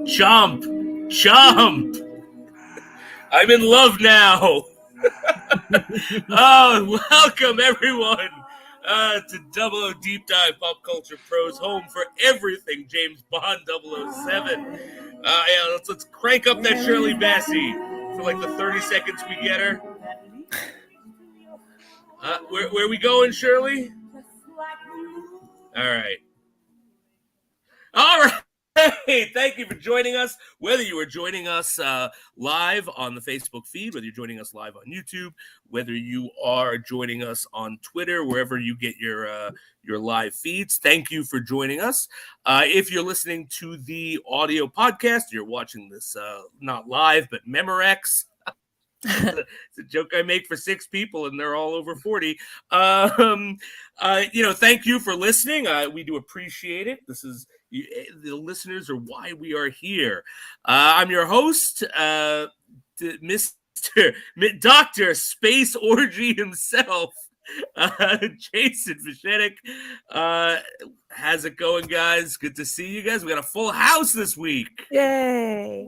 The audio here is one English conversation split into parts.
Chomp. Chomp. I'm in love now. Oh, welcome everyone to Double O Deep Dive Pop Culture Pros, home for everything James Bond 007. Let's crank up that Shirley Bassey for like the 30 seconds we get her. Where are we going, Shirley? All right. All right. Hey, thank you for joining us. Whether you are joining us live on the Facebook feed, whether you're joining us live on YouTube, whether you are joining us on Twitter, wherever you get your live feeds, thank you for joining us. If you're listening to the audio podcast, you're watching this not live, but Memorex. It's a joke I make for 6 people, and they're all over 40. Thank you for listening. We do appreciate it. The listeners are why we are here. I'm your host, Mr. Dr. Space Orgy himself, Jason Fishetic. How's it going, guys? Good to see you guys. We got a full house this week. Yay!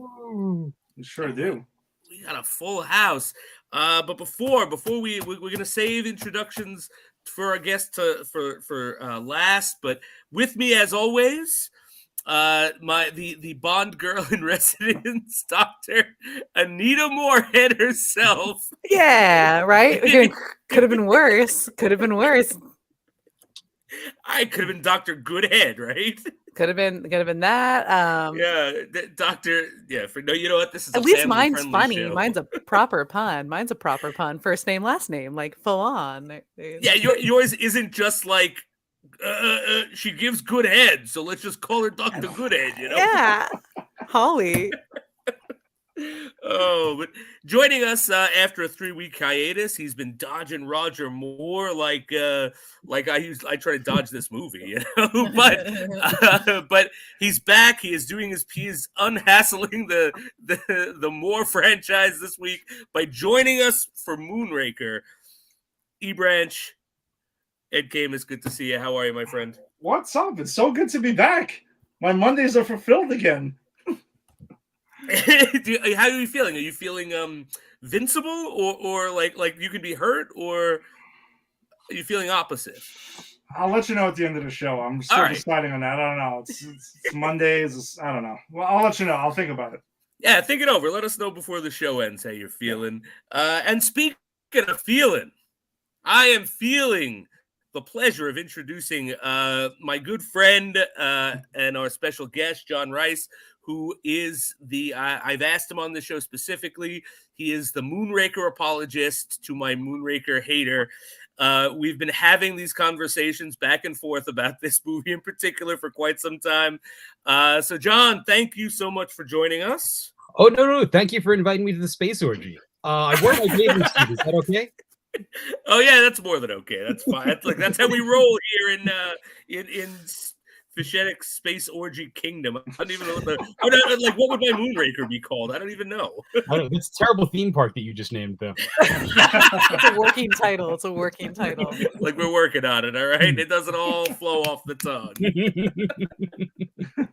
We sure do. We got a full house. But before we're gonna save introductions for our guest for last. But with me, as always, the Bond girl in residence, Dr. Anita Moorhead herself. Yeah, right. Could have been worse. Could have been worse. I could have been Dr. Goodhead, right? Could have been that. Doctor. Yeah, you know what? This is at least mine's funny. Show. Mine's a proper pun. First name, last name, like full on. Yeah, yours isn't just like she gives good head, so let's just call her Dr. Goodhead. You know? Yeah, Holly. Oh, but joining us after a 3-week hiatus, he's been dodging Roger Moore like I try to dodge this movie, you know. But he's back. He is doing he is unhassling the Moore franchise this week by joining us for Moonraker. E-Branch, Ed Camus, good to see you. How are you, my friend? What's up? It's so good to be back. My Mondays are fulfilled again. How are you feeling? Are you feeling invincible or like you can be hurt, or are you feeling opposite? I'll let you know at the end of the show. I'm still deciding on that. I don't know. It's Mondays. I don't know. Well, I'll let you know. I'll think about it. Yeah, think it over. Let us know before the show ends how you're feeling. And speaking of feeling, I am feeling the pleasure of introducing my good friend and our special guest, John Rice, who is I've asked him on the show specifically. He is the Moonraker apologist to my Moonraker hater. We've been having these conversations back and forth about this movie in particular for quite some time. So, John, thank you so much for joining us. Oh, no. Thank you for inviting me to the space orgy. I wore my bathing suit. Is that okay? Oh, yeah, that's more than okay. That's fine. That's how we roll here in Fishetic Space Orgy Kingdom. I don't even know what would my Moonraker be called? I don't even know. It's a terrible theme park that you just named, though. It's a working title. Like we're working on it, all right? It doesn't all flow off the tongue.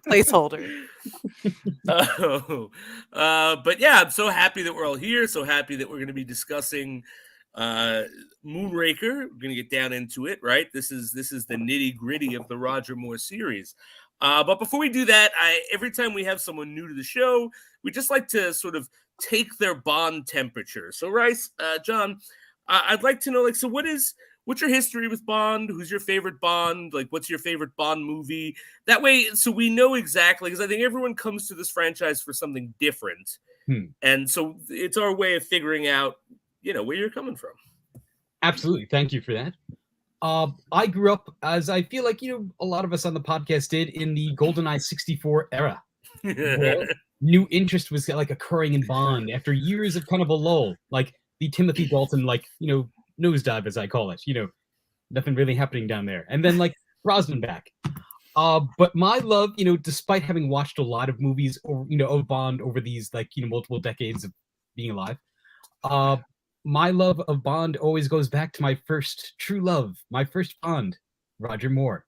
Placeholder. But yeah, I'm so happy that we're all here. So happy that we're going to be discussing Moonraker. We're going to get down into it, right? This is the nitty gritty of the Roger Moore series. But before we do that, every time we have someone new to the show, we just like to sort of take their Bond temperature. So, Rice, John, I'd like to know, so what's your history with Bond? Who's your favorite Bond? What's your favorite Bond movie? That way, so we know exactly, because I think everyone comes to this franchise for something different. And so it's our way of figuring out, where you're coming from. Absolutely. Thank you for that. I grew up, as I feel like, a lot of us on the podcast did, in the GoldenEye 64 era. New interest was occurring in Bond after years of kind of a lull, like the Timothy Dalton, nosedive, as I call it. Nothing really happening down there. And then Brosnan back. But my love, despite having watched a lot of movies of Bond over these multiple decades of being alive, my love of Bond always goes back to my first true love, my first Bond, Roger Moore.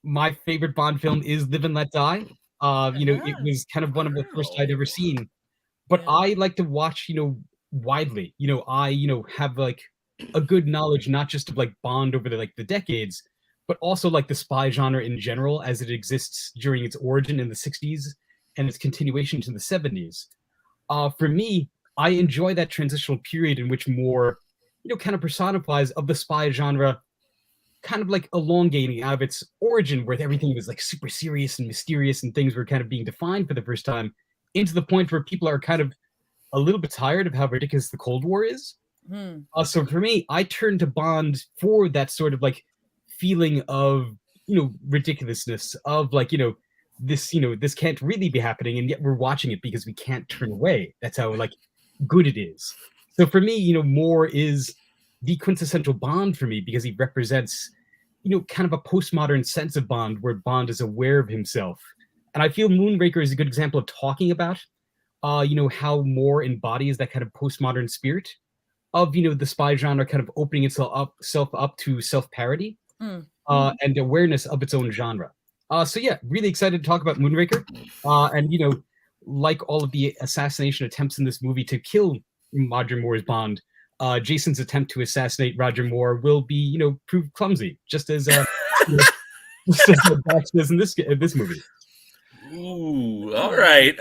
my favorite Bond film is Live and Let Die. It was kind of one of the first I'd ever seen. But I like to watch, widely. I, have like a good knowledge not just of like Bond over the decades, but also like the spy genre in general as it exists during its origin in the 60s and its continuation to the 70s. For me, I enjoy that transitional period in which more, kind of personifies of the spy genre, kind of like elongating out of its origin where everything was like super serious and mysterious and things were kind of being defined for the first time into the point where people are kind of a little bit tired of how ridiculous the Cold War is. So for me, I turn to Bond for that sort of like feeling of, ridiculousness of like, this can't really be happening, and yet we're watching it because we can't turn away. That's how like good it is. So for me, Moore is the quintessential Bond for me because he represents, kind of a postmodern sense of Bond where Bond is aware of himself. And I feel Moonraker is a good example of talking about, how Moore embodies that kind of postmodern spirit of, the spy genre kind of opening itself up to self-parody and awareness of its own genre. So yeah, really excited to talk about Moonraker. And, like all of the assassination attempts in this movie to kill Roger Moore's Bond, Jason's attempt to assassinate Roger Moore will be, proved clumsy, just as just as Bond does in this movie. Ooh, all right,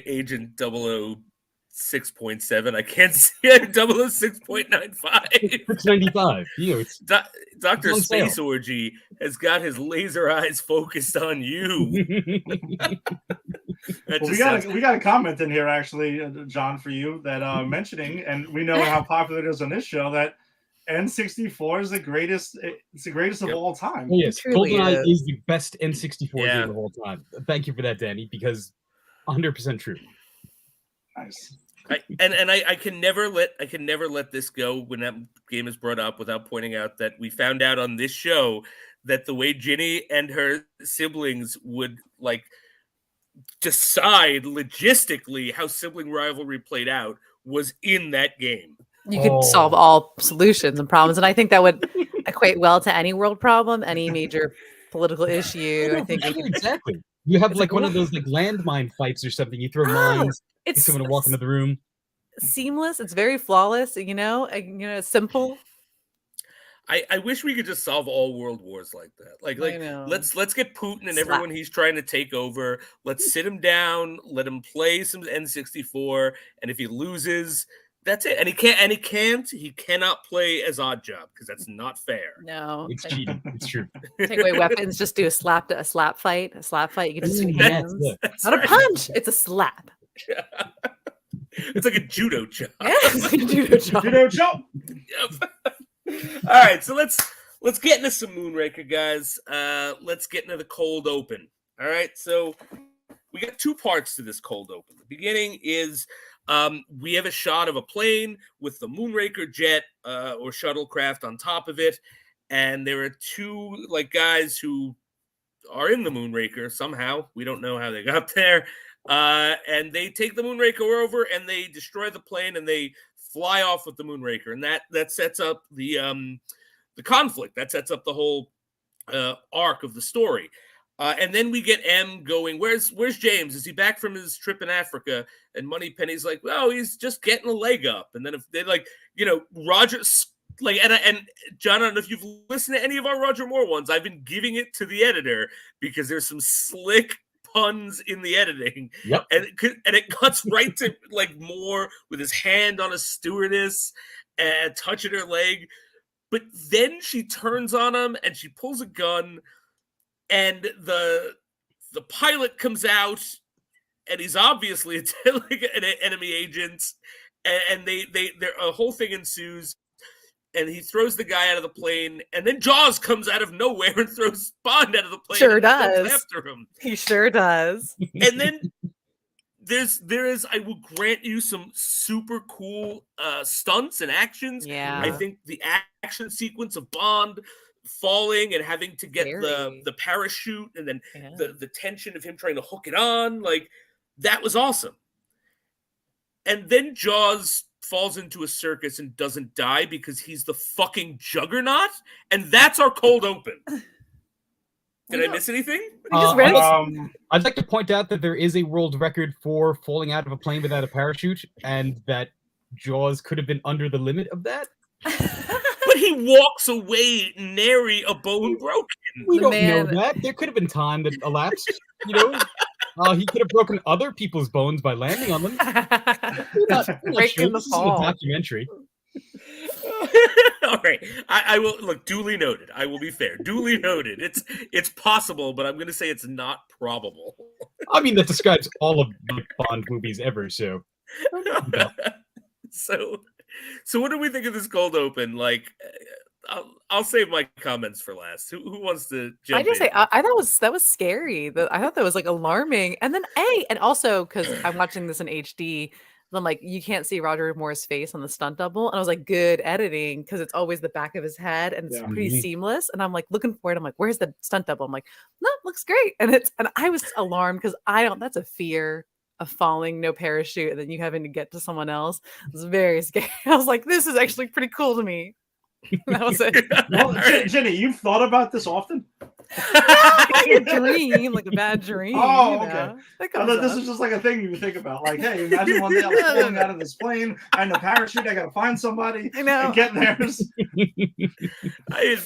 Agent 006.7. I can't see it. 006.95. 695. It's Dr. on Space sale. Orgy has got his laser eyes focused on you. That Well, just we got a comment in here actually, John, for you that mentioning, and we know how popular it is on this show, that N64 is the greatest. It's the greatest of all time. Oh, yes, truly GoldenEye is. is the best N64 Yeah. game of all time. Thank you for that, Danny, because 100% true. Nice. I can never let this go when that game is brought up without pointing out that we found out on this show that the way Ginny and her siblings would like decide logistically how sibling rivalry played out was in that game. You could solve all solutions and problems, and I think that would equate well to any world problem, any major political issue. I think Exactly. You have It's like like, one of those like landmine fights or something. You throw mines. it's Someone to walk into the room. seamless. It's very flawless. Simple. I wish we could just solve all world wars like that. Like I know. let's get Putin and Slap. everyone he's trying to take over. Let's sit him down, let him play some N64, and if he loses, that's it. And he cannot play as Oddjob because that's not fair. No, It's cheating. It's true. take away weapons. Just do a slap fight. A slap fight. You can just swing Yes, hands. look. That's Not a right. punch. It's a slap. It's like a judo chop. Yes, judo chop. Judo chop. Yep. All right, so let's get into some Moonraker, guys. Let's get into the cold open. All right, so we got two parts to this cold open. The beginning is we have a shot of a plane with the Moonraker jet or shuttlecraft on top of it, and there are two like guys who are in the Moonraker somehow. We don't know how they got there, and they take the Moonraker over and they destroy the plane and they fly off with the Moonraker, and that sets up the conflict. That sets up the whole arc of the story. And then we get M going, where's James? Is he back from his trip in Africa? And Moneypenny's like, well, he's just getting a leg up. And then if they like, Roger, like, and John, I don't know if you've listened to any of our Roger Moore ones. I've been giving it to the editor because there's some slick puns in the editing. Yep. And it cuts right to like Moore with his hand on a stewardess and touching her leg. But then she turns on him and she pulls a gun. And the pilot comes out, and he's obviously an enemy agent, and a whole thing ensues, and he throws the guy out of the plane, and then Jaws comes out of nowhere and throws Bond out of the plane. Sure and does. goes after him. He sure does. And then there is I will grant you some super cool stunts and actions. Yeah. I think the action sequence of Bond falling and having to get the parachute and then the tension of him trying to hook it on, like that was awesome. And then Jaws falls into a circus and doesn't die because he's the fucking juggernaut, and that's our cold open. Did I miss anything? You just read it. I'd like to point out that there is a world record for falling out of a plane without a parachute, and that Jaws could have been under the limit of that. But he walks away nary a bone broken. We The don't man- know that. There could have been time that elapsed. You know, he could have broken other people's bones by landing on them. We're not Breaking sure. the This isn't a fall. documentary. All right, I will look. Duly noted. I will be fair. Duly noted. It's possible, but I'm going to say it's not probable. I mean, that describes all of the Bond movies ever. So, So what do we think of this cold open? Like, I'll save my comments for last. Who wants to jump I just in? say I thought that was scary. I thought that was like alarming. And then and also because I'm watching this in HD, I'm like, you can't see Roger Moore's face on the stunt double, and I was like, good editing because it's always the back of his head and it's Yeah. pretty Mhm. seamless. And I'm like looking for it. I'm like, where's the stunt double? I'm like, no, it looks great. And I was alarmed because that's a fear of falling, no parachute, and then you having to get to someone else. It was very scary. I was like, this is actually pretty cool to me. That was it. Well, All right. Jenny, you've thought about this often? Like a dream, like a bad dream. Oh, you okay. know? That I comes thought this up. is just like a thing you would think about. Like, hey, imagine one day I was falling out of this plane. I had no parachute. I got to find somebody I know. and get theirs.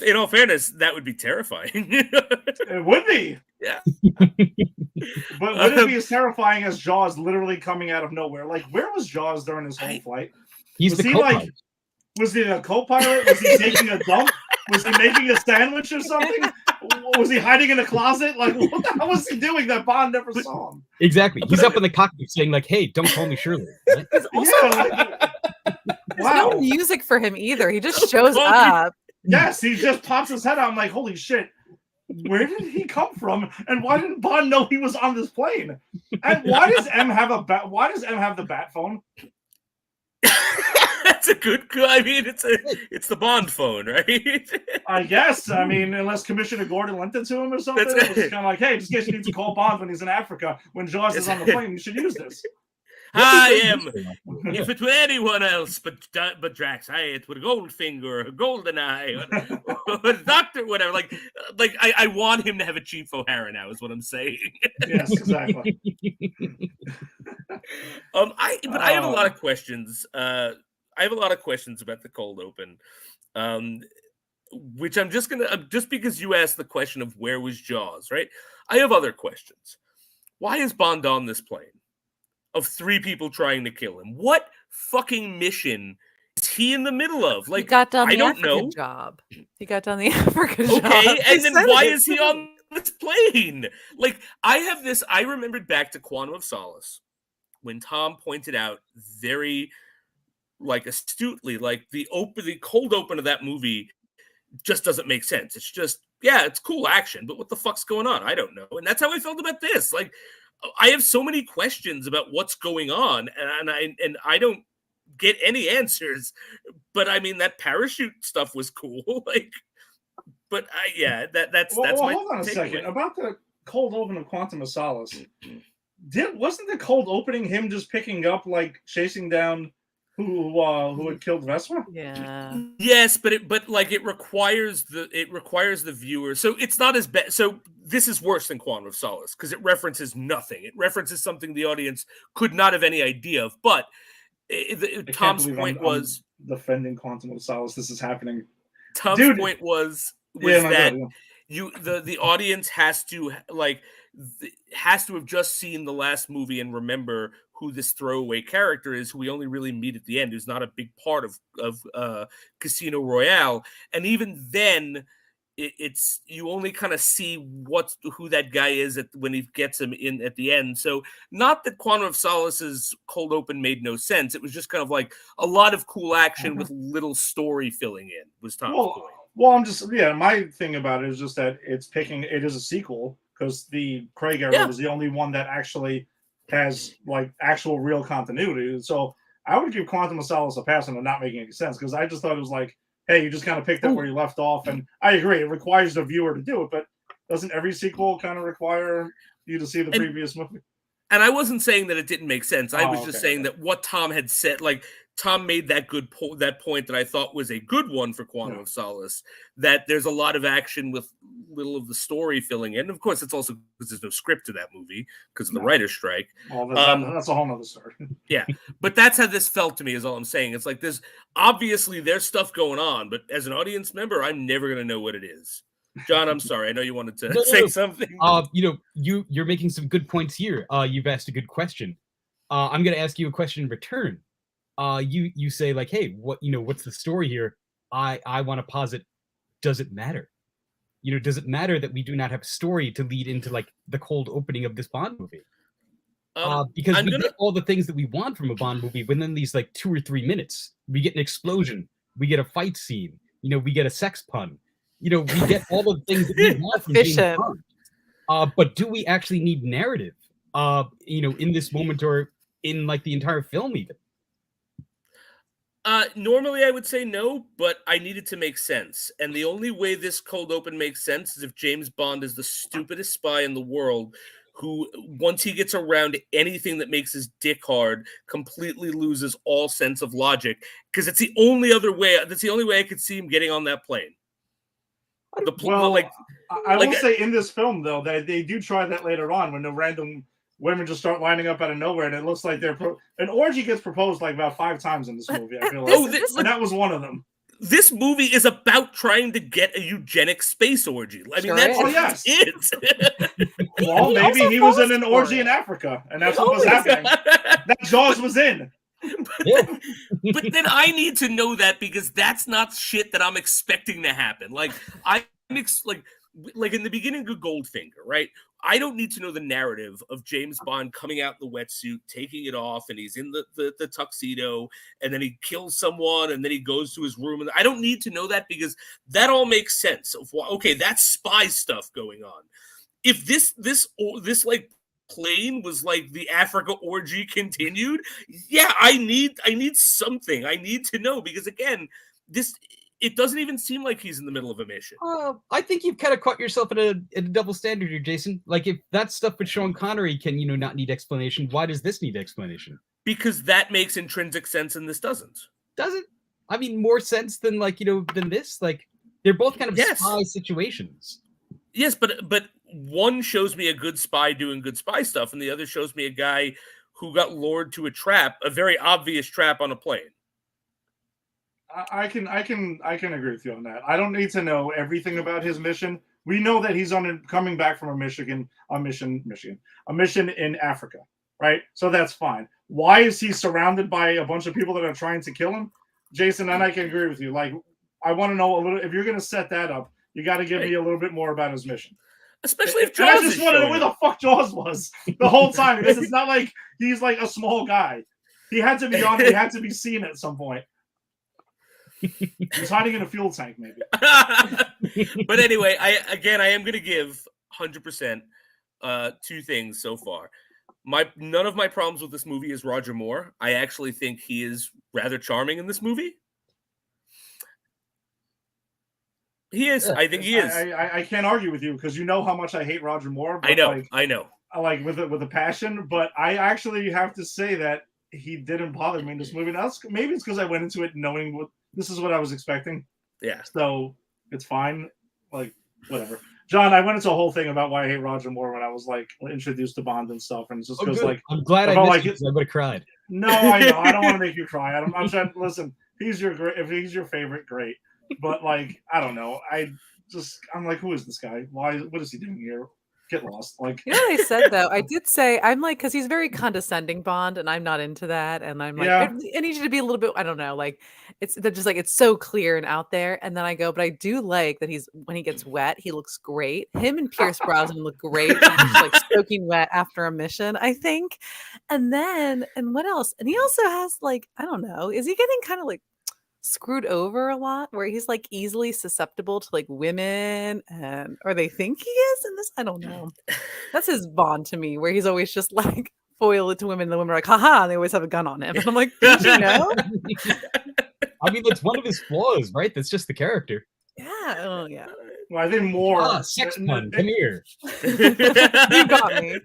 In all fairness, that would be terrifying. It would be. Yeah. But would it be as terrifying as Jaws literally coming out of nowhere? Like, where was Jaws during his whole flight? he's Was the he co-pilot. Was he a co-pilot? Was he taking a dump? Was he making a sandwich or something? Was he hiding in a closet? Like, what the hell was he doing that Bond never saw him? Exactly. He's up in the cockpit saying, like, hey, don't call me Shirley. Right? There's also Yeah, there's no wow. music for him either. He just shows Well, up. Yes, he just pops his head out. I'm like, holy shit. Where did he come from? And why didn't Bond know he was on this plane? And why does M have a bat? Why does M have the bat phone? That's a good. I mean, it's the Bond phone, right? I guess. I mean, unless Commissioner Gordon lent it to him or something. That's It was kind of like, hey, just in case you need to call Bond when he's in Africa. When Jaws is on the plane, you should use this. I am. If it were anyone else but Drax, it would Goldfinger or Goldeneye or Doctor, whatever. Like I want him to have a Chief O'Hara now. Is what I'm saying. Yes, exactly. I have a lot of questions. I have a lot of questions about the cold open, which I'm just because you asked the question of where was Jaws, right? I have other questions. Why is Bond on this plane of 3 people trying to kill him? What fucking mission is he in the middle of? He Like, got done I the don't African know. job. He got done the African job. Okay, They and then said why it. is he on this plane? Like, I remembered back to Quantum of Solace when Tom pointed out very, like, astutely, like, the cold open of that movie just doesn't make sense. It's just, yeah, it's cool action, but what the fuck's going on? I don't know. And that's how I felt about this. Like, I have so many questions about what's going on, and I don't get any answers. But I mean, that parachute stuff was cool. Like, but that's Well, my hold on a takeaway. second. About the cold open of Quantum of Solace, wasn't the cold opening him just picking up, like, chasing down who had killed Vespa? Yeah. Yes, but it requires the viewer. So it's not as bad. So this is worse than Quantum of Solace because it references nothing. It references something the audience could not have any idea of. But Tom's point was defending Quantum of Solace. This is happening. Tom's Dude. point was Yeah, that yeah. the audience has to have just seen the last movie and remember who this throwaway character is, who we only really meet at the end, who's not a big part of Casino Royale. And even then, it's you only kind of see who that guy is when he gets him in at the end. So not that Quantum of Solace's cold open made no sense. It was just kind of like a lot of cool action with little story filling in was Tom's point. Well, my thing about it is just that it is a sequel because the Craig era was the only one that actually has, like, actual real continuity. So I would give Quantum of Solace a pass on it not making any sense because I just thought it was like, hey, you just kind of picked up where you left off. And I agree, it requires the viewer to do it, but doesn't every sequel kind of require you to see the previous movie? And I wasn't saying that it didn't make sense. I was just saying that what Tom had said, like Tom made that that point that I thought was a good one for Quantum of Solace, that there's a lot of action with little of the story filling in. Of course, it's also because there's no script to that movie because of the writer's strike. Well, that's a whole nother story. Yeah, but that's how this felt to me, is all I'm saying. It's like there's stuff going on, but as an audience member, I'm never going to know what it is. John, I'm sorry. I know you wanted to say something. You're making some good points here. You've asked a good question. I'm going to ask you a question in return. You say like, hey, what's the story here? I want to posit, does it matter? Does it matter that we do not have a story to lead into like the cold opening of this Bond movie? Because we get all the things that we want from a Bond movie within these like 2 or 3 minutes. We get an explosion, we get a fight scene, we get a sex pun, we get all the things that we want from James Bond. But do we actually need narrative? In this moment or in like the entire film even? Normally I would say no, but I need it to make sense. And the only way this cold open makes sense is if James Bond is the stupidest spy in the world who, once he gets around anything that makes his dick hard, completely loses all sense of logic. Because it's the only other way. That's the only way I could see him getting on that plane. I will say in this film, though, that they do try that later on when the random women just start lining up out of nowhere, and it looks like an orgy gets proposed like about 5 times in this movie. I feel like, and that was one of them. This movie is about trying to get a eugenic space orgy. I mean, that's what it is. Well, maybe he was in an orgy in Africa, and that's what was happening. That Jaws was in. But then I need to know that, because that's not shit that I'm expecting to happen. Like in the beginning of Goldfinger, right? I don't need to know the narrative of James Bond coming out in the wetsuit, taking it off, and he's in the tuxedo, and then he kills someone, and then he goes to his room. And I don't need to know that, because that all makes sense. Okay, that's spy stuff going on. If this like plane was like the Africa orgy continued, yeah, I need something. I need to know, because again, it doesn't even seem like he's in the middle of a mission. I think you've kind of caught yourself at a double standard here, Jason. Like, if that stuff with Sean Connery can, not need explanation, why does this need explanation? Because that makes intrinsic sense and this doesn't. Does it? I mean, more sense than than this? Like, they're both kind of spy situations. Yes, but one shows me a good spy doing good spy stuff, and the other shows me a guy who got lured to a very obvious trap on a plane. I can agree with you on that. I don't need to know everything about his mission. We know that he's coming back from a mission in Africa, right? So that's fine. Why is he surrounded by a bunch of people that are trying to kill him? Jason, and I can agree with you. Like, I want to know a little. If you're going to set that up, you got to give me a little bit more about his mission. Especially if Jaws. I just want to know where the fuck Jaws was the whole time, because it's not like he's like a small guy. He had to be on. He had to be seen at some point. He's hiding in a fuel tank, maybe. But anyway, I am going to give 100% 2 things so far. None of my problems with this movie is Roger Moore. I actually think he is rather charming in this movie. He is. I think he is. I can't argue with you, because you know how much I hate Roger Moore. But I know. I like with a passion, but I actually have to say that he didn't bother me in this movie. Maybe it's because I went into it knowing this is what I was expecting. Yeah. So it's fine. Like, whatever. John, I went into a whole thing about why I hate Roger Moore when I was like introduced to Bond and stuff, and it's just because like I'm glad I missed it. I would have cried. No, I know. I don't want to make you cry. I'm trying. Listen, if he's your favorite, great. But like, I don't know. I'm like, who is this guy? What is he doing here? Get lost. Like, what I said though, I did say I'm like, because he's very condescending Bond, and I'm not into that. And I'm like, I need you to be a little bit. I don't know, like they're just like it's so clear and out there. And then I go, but I do like that when he gets wet, he looks great. Him and Pierce Brosnan look great, just like soaking wet after a mission, I think. And what else? And he also has like, I don't know, is he getting kind of like screwed over a lot, where he's like easily susceptible to like women, or they think he is in this? I don't know. That's his Bond to me, where he's always just like foil it to women, and the women are like, haha, and they always have a gun on him. And I'm like, did you know? I mean, that's one of his flaws, right? That's just the character. Yeah. Oh yeah. Well, I think more. Sex pun. Come here. You got me.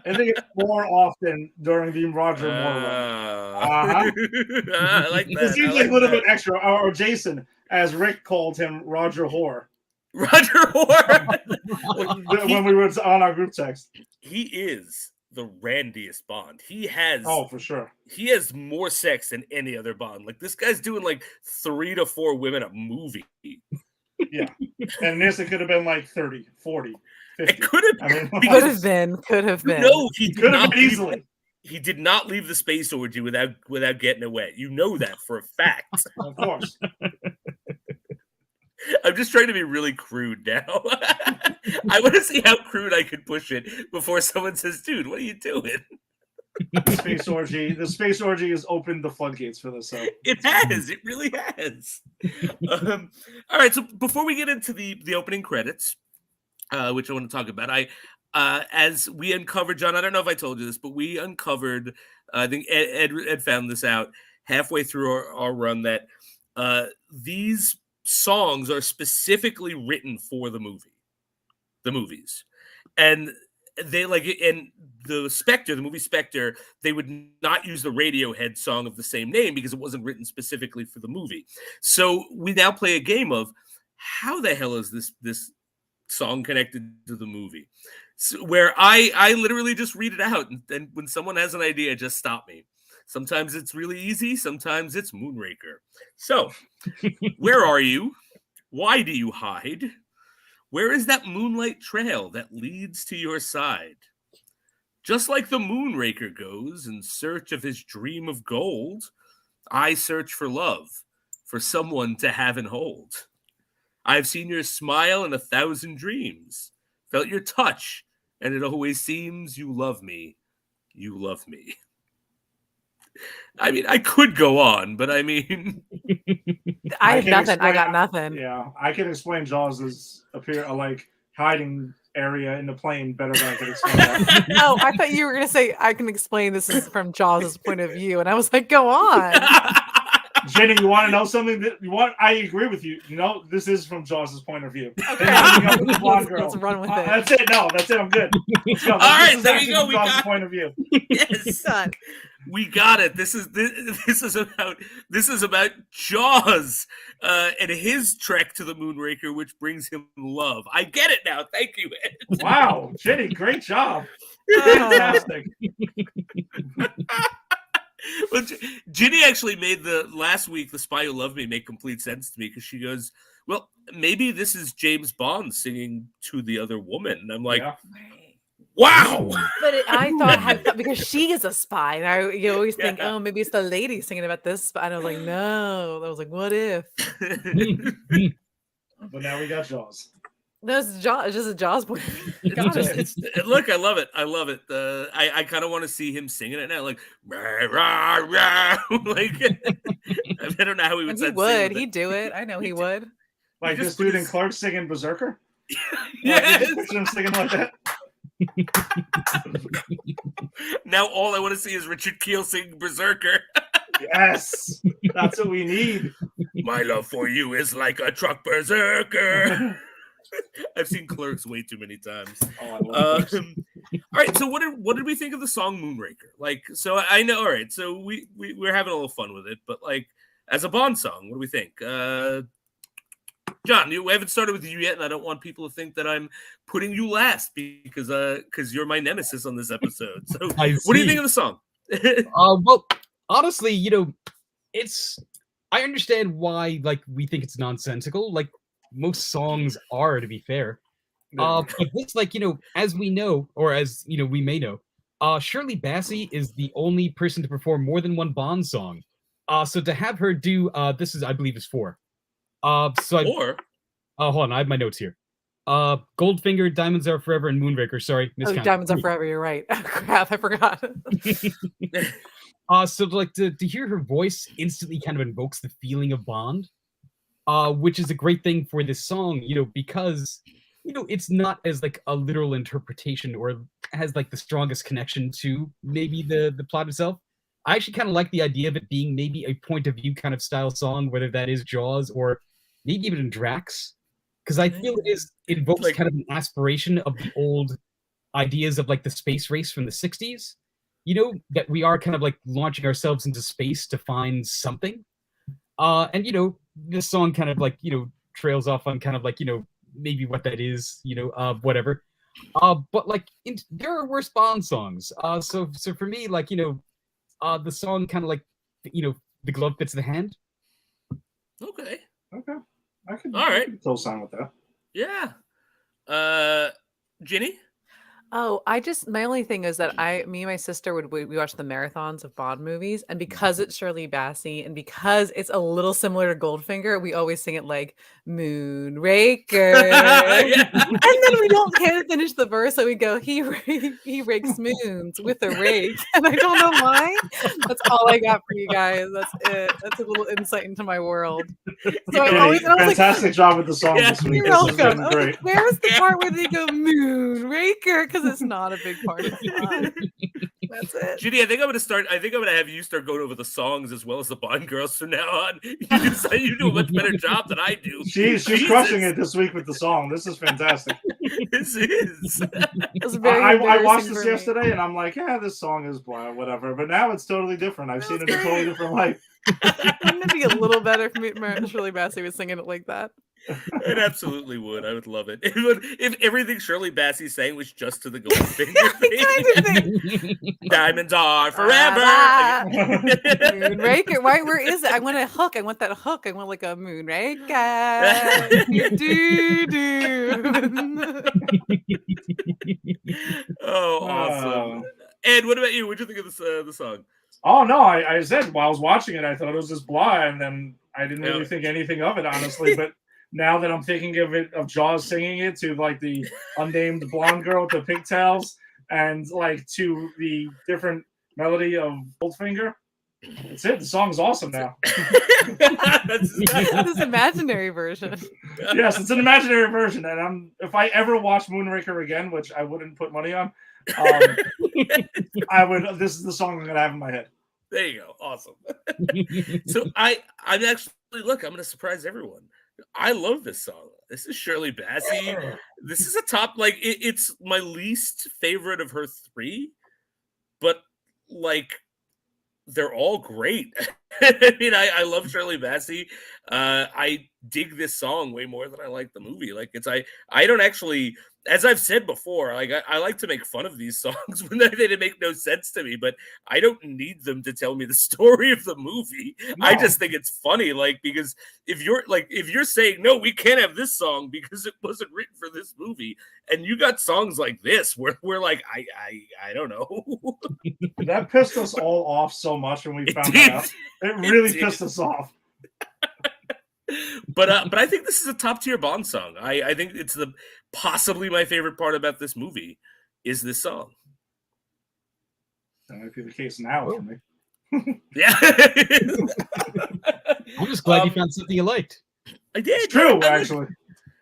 I think it's more often during the Roger Moore run. I like that. It seems like a little bit extra. Or Jason, as Rick called him, Roger Whore. Roger Whore. When we were on our group text. He is the randiest Bond. He has for sure. He has more sex than any other Bond. Like, this guy's doing like 3 to 4 women a movie. Yeah. And this, it could have been like 30, 40, 50. It could have Could have been. No, he could have been easily. He did not leave the space orgy without getting away. You know that for a fact. Of course. I'm just trying to be really crude now. I want to see how crude I could push it before someone says, "Dude, what are you doing?" The space orgy has opened the floodgates for this. So it has. It really has. All right. So before we get into the opening credits, which I want to talk about, as we uncovered, John, I don't know if I told you this, but we uncovered. I think Ed found this out halfway through our run that these songs are specifically written for the movies, and they like it. And the movie Spectre, they would not use the Radiohead song of the same name because it wasn't written specifically for the movie. So we now play a game of how the hell is this song connected to the movie? So, where I literally just read it out, and when someone has an idea, just stop me. Sometimes it's really easy. Sometimes it's Moonraker. So, where are you? Why do you hide? Where is that moonlight trail that leads to your side? Just like the Moonraker goes in search of his dream of gold, I search for love, for someone to have and hold. I've seen your smile in 1,000 dreams, felt your touch, and it always seems you love me. You love me. I mean, I could go on, but I mean, I have nothing. I got nothing. Yeah, I can explain Jaws' hiding area in the plane better than I can explain that. Oh, I thought you were going to say I can explain this is from Jaws' point of view, and I was like, go on. Jenny, you want to know something? I agree with you. This is from Jaws' point of view. Okay. Let's run with it. That's it. No, that's it. I'm good. Let's go. All right, there you go. We got point of view. Yes, son. We got it. This is about Jaws and his trek to the Moonraker, which brings him love. I get it now. Thank you, Ed. Wow, Jenny, great job. Fantastic. Well, Ginny actually made last week, The Spy Who Loved Me, make complete sense to me because she goes, well, maybe this is James Bond singing to the other woman. And I'm like, wow. But I thought because she is a spy. And you always think, oh, maybe it's the lady singing about this. But I was like, no. I was like, what if? But now we got Jaws. No, it's just a Jaws point. Look, I love it. I kind of want to see him singing it now, like rah, rah, rah. Like I don't know how he would. He would. He'd do it. I know he would. Like this dude in Clark singing Berserker. Yes. Him singing like that. Now all I want to see is Richard Kiel sing Berserker. Yes, that's what we need. My love for you is like a truck berserker. I've seen Clerks way too many times. All right, so what did we think of the song Moonraker? Like, so I know. All right, so we're having a little fun with it, but like as a Bond song, what do we think? John, we haven't started with you yet, and I don't want people to think that I'm putting you last because you're my nemesis on this episode. So, what do you think of the song? Well, honestly, I understand why we think it's nonsensical. Like most songs are, to be fair. But this, as we know, or as we may know, Shirley Bassey is the only person to perform more than one Bond song. So to have her do I believe is 4. Hold on, I have my notes here. Goldfinger, Diamonds Are Forever, and Moonraker. Sorry, Diamonds Are Forever. You're right. Oh, crap, I forgot. So to hear her voice instantly kind of invokes the feeling of Bond, which is a great thing for this song, because it's not as a literal interpretation or has the strongest connection to maybe the plot itself. I actually kind of like the idea of it being maybe a point of view kind of style song, whether that is Jaws or maybe even Drax. because I feel it invokes Like- kind of an aspiration of the old ideas of like the space race from the 60s. You know, that we are kind of like launching ourselves into space to find something. And you know, this song kind of like, you know, trails off on kind of like, you know, maybe what that is, you know, whatever. But like there are worse Bond songs. So for me, like, you know, the song kind of like, you know, the glove fits the hand. Okay. Okay. I could All right. co-sign with that. Yeah. Ginny? Oh, my only thing is that me and my sister we watch the marathons of Bond movies, and because it's Shirley Bassey and because it's a little similar to Goldfinger, we always sing it like Moonraker. Yeah. And then we can't finish the verse, so we go, he rakes moons with a rake. And I don't know why. That's all I got for you guys. That's it. That's a little insight into my world. So I was like, Fantastic job with the song Yeah, this week. you're This has welcome. been I was great. like, where was the part where they go Moonraker? Because it's not a big part of the song. That's it. Ginny, I think I'm gonna have you start going over the songs as well as the Bond girls from now on. You do a much better job than I do. She's Jesus. crushing it this week with the song. This is fantastic. This is. It was very I watched embarrassing this for me. yesterday and I'm like, yeah, this song is blah, whatever. But now it's totally different. I've seen it in a totally different light. Wouldn't it be a little better if Shirley Bassey was singing it like that? It absolutely would. I would love it. If everything Shirley Bassey sang was just to the Goldfinger thing. Diamonds are forever. Moonraker. Where is it? I want a hook. I want that hook. I want like a Moonraker. Oh, awesome. Ed, what about you? What'd you think of this the song? Oh no, I said while I was watching it, I thought it was just blah, and then I didn't really think anything of it, honestly. But now that I'm thinking of Jaws singing it to like the unnamed blonde girl with the pigtails and like to the different melody of Goldfinger, that's it. The song's awesome now. This imaginary version. Yes, it's an imaginary version, and if I ever watch Moonraker again, which I wouldn't put money on, I would. This is the song I'm gonna have in my head. There you go. Awesome. So I'm actually I'm gonna surprise everyone. I love this song. This is Shirley Bassey. This is a top, like it's my least favorite of her three, but like they're all great. I mean, I love Shirley Bassey. I dig this song way more than I like the movie. Like I don't actually, as I've said before, like I like to make fun of these songs when they make no sense to me, but I don't need them to tell me the story of the movie. No. I just think it's funny, like, because if you're saying no, we can't have this song because it wasn't written for this movie, and you got songs like this where we're like, I don't know. That pissed us all off so much when we found did. that out. It really did. pissed us off. But I think this is a top tier Bond song. I think it's possibly my favorite part about this movie is this song. That might be the case now for me. Yeah. I'm just glad you found something you liked. I did. It's true, actually.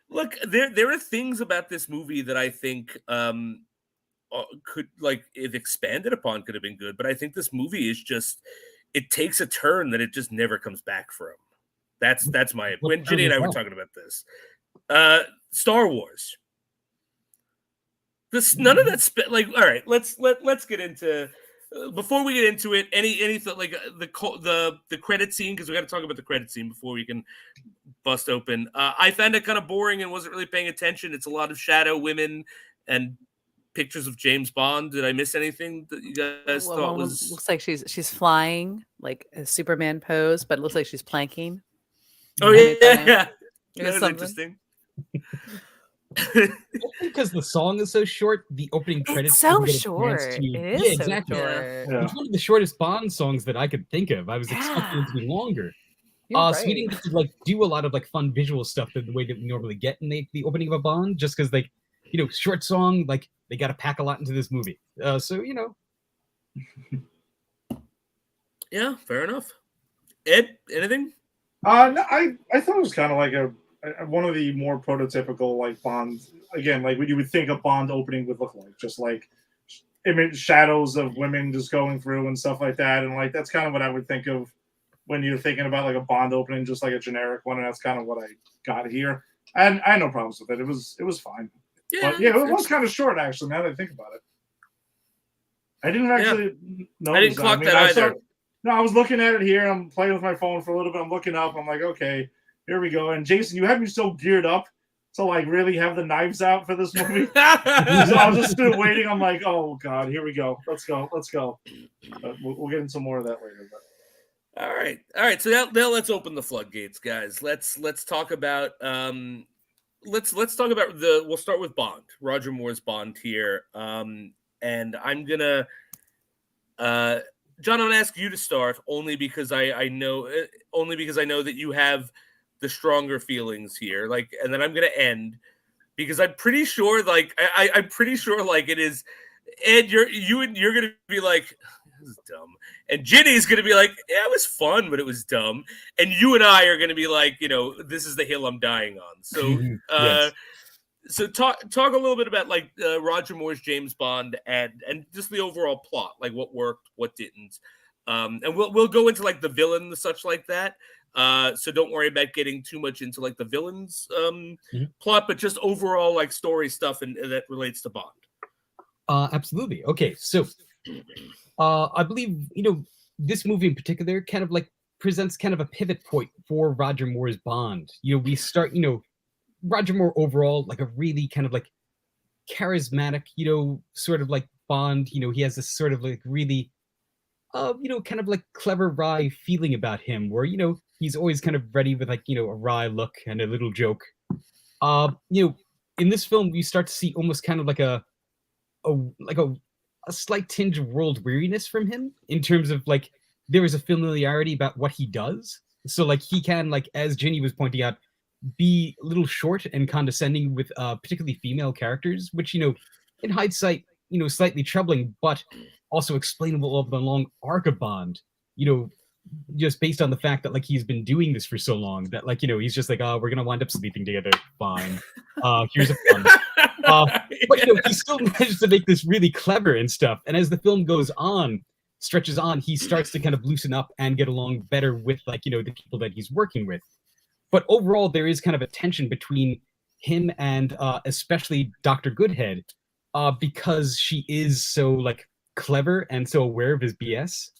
Look, there are things about this movie that I think could, like, if expanded upon, could have been good. But I think this movie is just, it takes a turn that it just never comes back from. That's my, when Ginny and I were talking about this. Star Wars. None of that like, all right, let's get into, before we get into it, any like the credit scene, because we got to talk about the credit scene before we can bust open. I found it kind of boring and wasn't really paying attention. It's a lot of shadow women and pictures of James Bond. Did I miss anything that you guys thought was? Looks like she's flying like a Superman pose, but it looks like she's planking. Oh yeah. It That was was interesting. Because the song is so short, the opening credits. It's so don't get a short. chance to- It is yeah, so exactly. short. Yeah. It's one of the shortest Bond songs that I could think of. I was expecting it to be longer. You're So we didn't get to like do a lot of like fun visual stuff the way that we normally get in the opening of a Bond, just because like, you know, short song, like they got to pack a lot into this movie. So you know. Yeah, fair enough. Ed, anything? No, I thought it was kind of like one of the more prototypical like Bond. Again, like what you would think a Bond opening would look like, just like shadows of women just going through and stuff like that. And like that's kind of what I would think of when you're thinking about like a Bond opening, just like a generic one. And that's kind of what I got here. And I had no problems with it. It was fine. But yeah, it was kind of short actually. Now that I think about it, I didn't actually notice. I didn't clock that either. I was looking at it here. I'm playing with my phone for a little bit. I'm looking up. I'm like, okay, here we go. And Jason, you had me so geared up to like really have the knives out for this movie. So I was just stood waiting. I'm like, oh god, here we go. Let's go. We'll get into more of that later. But. All right. So now let's open the floodgates, guys. Let's talk about let's talk about we'll start with Bond, Roger Moore's Bond here. And I'm gonna John, I'm gonna ask you to start only because I know that you have the stronger feelings here. Like, and then I'm gonna end because I'm pretty sure I'm pretty sure it is, and you're gonna be like, this is dumb. And Ginny's going to be like, yeah, it was fun, but it was dumb. And you and I are going to be like, this is the hill I'm dying on. So, Yes. So talk a little bit about like Roger Moore's James Bond and just the overall plot, like what worked, what didn't. And we'll go into like the villain and such like that. So don't worry about getting too much into like the villain's plot, but just overall like story stuff and that relates to Bond. Absolutely. Okay, so I believe this movie in particular kind of like presents kind of a pivot point for Roger Moore's Bond. We start Roger Moore overall like a really kind of like charismatic sort of like Bond. He has this sort of like really kind of like clever wry feeling about him where he's always kind of ready with like a wry look and a little joke. In this film we start to see almost kind of like a slight tinge of world weariness from him in terms of like there is a familiarity about what he does. So like he can, like as Ginny was pointing out, be a little short and condescending with particularly female characters, which in hindsight slightly troubling, but also explainable of the long arc of Bond. Just based on the fact that like he's been doing this for so long that like he's just like, oh, we're gonna wind up sleeping together, fine. Here's a fun. But he still manages to make this really clever and stuff. And as the film stretches on, he starts to kind of loosen up and get along better with like the people that he's working with. But overall, there is kind of a tension between him and especially Dr. Goodhead, because she is so like clever and so aware of his BS.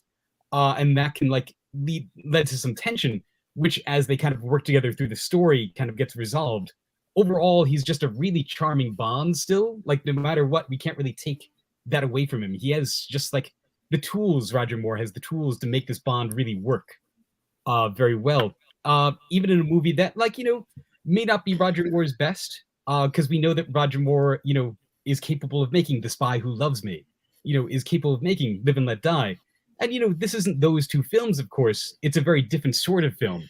And that can like lead to some tension, which as they kind of work together through the story kind of gets resolved. Overall, he's just a really charming Bond still. Like no matter what, we can't really take that away from him. He has just like the tools, Roger Moore has the tools to make this Bond really work very well. Even in a movie that like, may not be Roger Moore's best, because we know that Roger Moore, is capable of making The Spy Who Loves Me, is capable of making Live and Let Die. And, this isn't those two films, of course. It's a very different sort of film.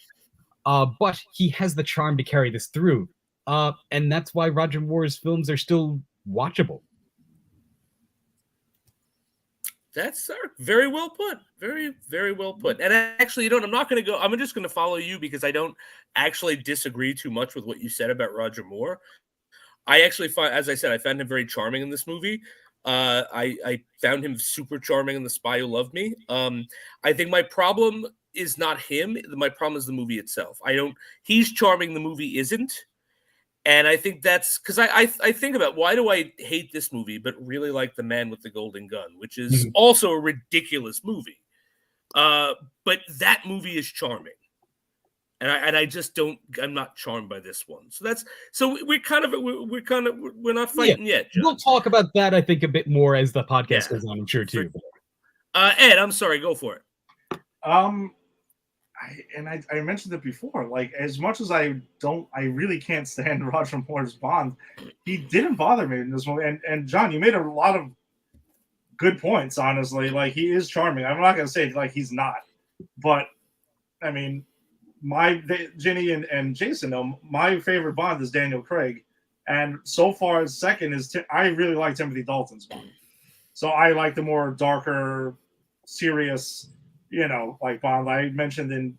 But he has the charm to carry this through. And that's why Roger Moore's films are still watchable. That's very well put. Very, very well put. And actually, I'm not going to go. I'm just going to follow you because I don't actually disagree too much with what you said about Roger Moore. I actually find, as I said, I found him very charming in this movie. I found him super charming in The Spy Who Loved Me. I think my problem is not him. My problem is the movie itself. He's charming. The movie isn't. And I think that's because I think about why do I hate this movie, but really like The Man with the Golden Gun, which is also a ridiculous movie. But that movie is charming. And I just don't. I'm not charmed by this one. So we're not fighting yet. John. We'll talk about that. I think a bit more as the podcast goes on. I'm sure too. Ed, I'm sorry. Go for it. I mentioned it before. Like as much as I really can't stand Roger Moore's Bond. He didn't bother me in this movie. And John, you made a lot of good points. Honestly, like he is charming. I'm not gonna say like he's not, but I mean. Ginny and Jason know my favorite Bond is Daniel Craig, and so far second is I really like Timothy Dalton's Bond. So I like the more darker, serious, like Bond. I mentioned in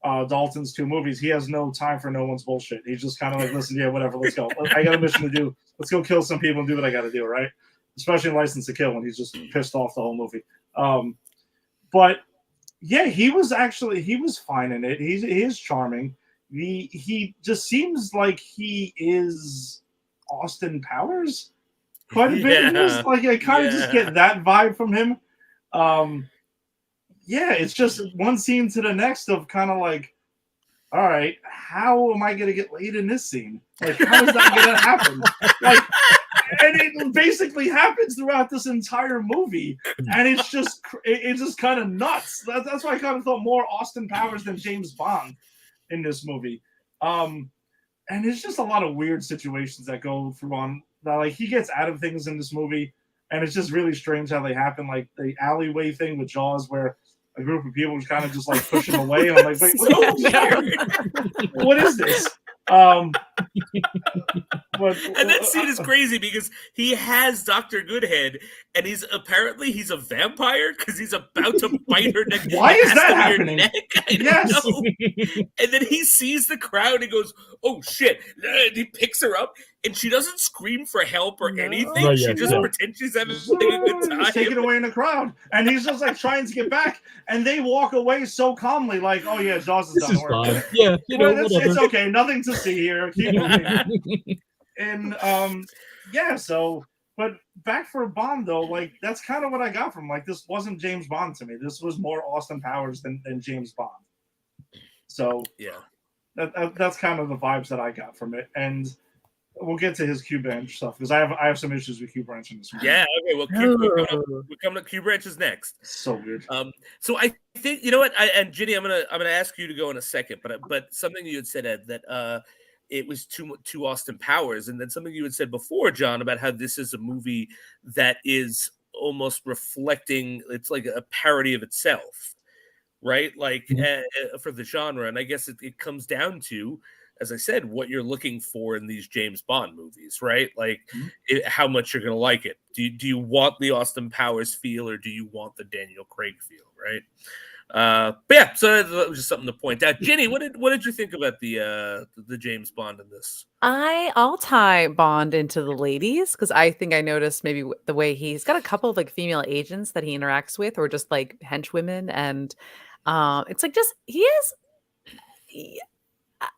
Dalton's two movies, he has no time for no one's bullshit. He's just kind of like, listen, yeah, whatever, let's go. I got a mission to do. Let's go kill some people and do what I got to do, right? Especially in License to Kill when he's just pissed off the whole movie. But. Yeah, he was fine in it. He is charming. he just seems like he is Austin Powers quite a bit in this. Like I kind of just get that vibe from him. Yeah, it's just one scene to the next of kind of like, all right, how am I gonna get laid in this scene? Like, how is that gonna happen? Like, and it basically happens throughout this entire movie, and it's just kind of nuts. That's why I kind of thought more Austin Powers than James Bond in this movie. And it's just a lot of weird situations that go through on that. Like he gets out of things in this movie, and it's just really strange how they happen. Like the alleyway thing with Jaws, where a group of people was kind of just like pushing away, and I'm like, wait, what is this? But, and that scene is crazy because he has Dr. Goodhead, and he's a vampire because he's about to bite her neck. Why is that happening? Yes. And then he sees the crowd and goes, "Oh shit!" And he picks her up, and she doesn't scream for help or anything. She just pretends she's having a good time. He's taken away in the crowd, and he's just like trying to get back, and they walk away so calmly, like, "Oh yeah, Jaws is done working. Yeah, it's okay, nothing to see here. Keep moving." And yeah, so but back for Bond though, like that's kind of what I got from like this wasn't James Bond to me. This was more Austin Powers than James Bond. So yeah, that's kind of the vibes that I got from it. And we'll get to his Q Branch stuff because I have some issues with Q Branch in this one. Yeah, okay. Well, we're coming to Q Branches next. So weird. So I think you know what, and Ginny, I'm gonna ask you to go in a second, but something you had said, Ed, that it was too Austin Powers, and then something you had said before, John, about how this is a movie that is almost reflecting. It's like a parody of itself, right? Like for the genre, and I guess it comes down to, as I said, what you're looking for in these James Bond movies, right? Like how much you're going to like it. Do you want the Austin Powers feel, or do you want the Daniel Craig feel, right? But yeah, so that was just something to point out. Ginny, what did you think about the James Bond in this? I'll tie Bond into the ladies because I think I noticed maybe the way he's got a couple of like female agents that he interacts with, or just like henchwomen, and it's like just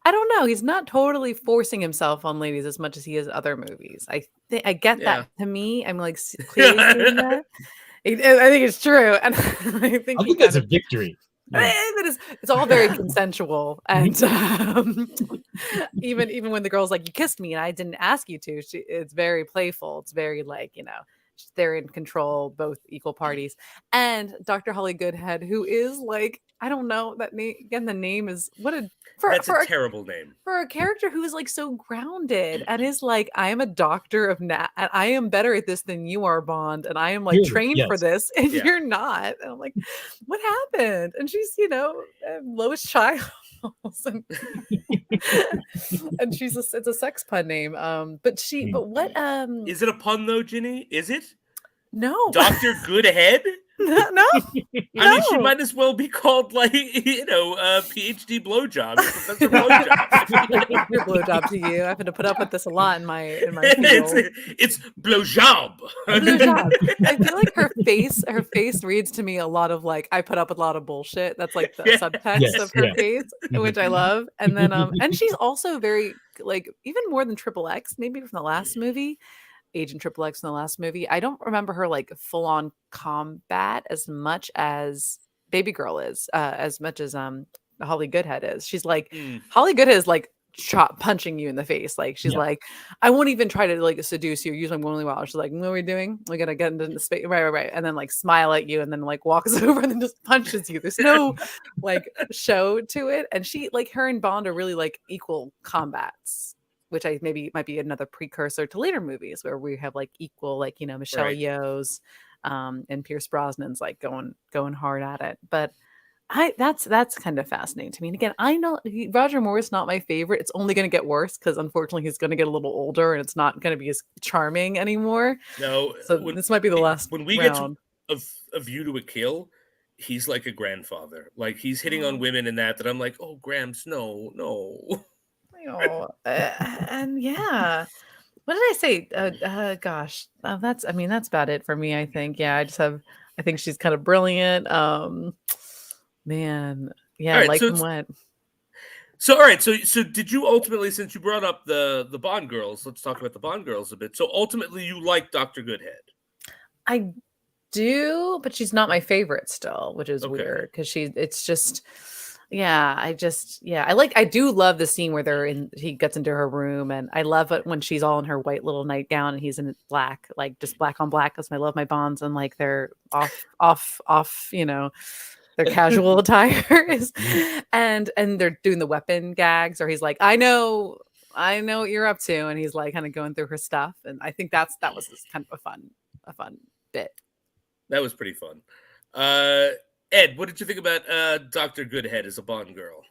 I don't know. He's not totally forcing himself on ladies as much as he is other movies. I get that. To me, I'm like clearly saying that. I think it's true, and I think that's a victory. It's all very consensual, and even when the girl's like, "You kissed me, and I didn't ask you to," it's very playful. It's very like they're in control, both equal parties. And Dr. Holly Goodhead, who is like, I don't know that name again. The name is that's a terrible name for a character who is like so grounded and is like, I am a doctor of and I am better at this than you are, Bond, and I am like trained for this, and you're not. And I'm like, what happened? And she's Lois Child. And it's a sex pun name. But what is it a pun though, Ginny? Is it? No. Dr. Goodhead? No. I mean, she might as well be called like, PhD blowjob. Professor blowjob. Your blowjob to you. I've had to put up with this a lot in my field. It's blowjob. Blowjob. I feel like her face reads to me a lot of like, I put up with a lot of bullshit. That's like the subtext of her face, which I love. And then and she's also very like even more than Triple X, maybe from the last movie. Agent Triple X in the last movie. I don't remember her like full on combat as much as Baby Girl is, as much as Holly Goodhead is. She's like Holly Goodhead is like punching you in the face. Like she's like, I won't even try to like seduce you. Use my womanly power. She's like, what are we doing? We gotta get into the space, right, and then like smile at you, and then like walks over and then just punches you. There's no like show to it, and she like her and Bond are really like equal combats, which I maybe might be another precursor to later movies where we have like equal, like, Michelle Yeoh's and Pierce Brosnan's like going hard at it. But that's kind of fascinating to me. And again, I know Roger Moore is not my favorite. It's only going to get worse because unfortunately he's going to get a little older and it's not going to be as charming anymore. No, so this might be the last. When we round. get to a View to a Kill, he's like a grandfather. Like he's hitting on women in that I'm like, oh, Gramps, no. And yeah, what did I say? Gosh, that's about it for me. I think, I think she's kind of brilliant. Man, yeah, right, like so what? So all right, so did you ultimately, since you brought up the Bond girls, let's talk about the Bond girls a bit. So ultimately, you like Dr. Goodhead. I do, but she's not my favorite still, which is Okay. weird because it's just, yeah, I do love the scene where he gets into her room, and I love it when she's all in her white little nightgown and he's in black, like just black on black, because I love my Bonds, and like they're off, their casual attire is, and they're doing the weapon gags, or he's like, I know what you're up to, and he's like kind of going through her stuff, and I think that was just kind of a fun bit. That was pretty fun. Ed, what did you think about Dr. Goodhead as a Bond girl?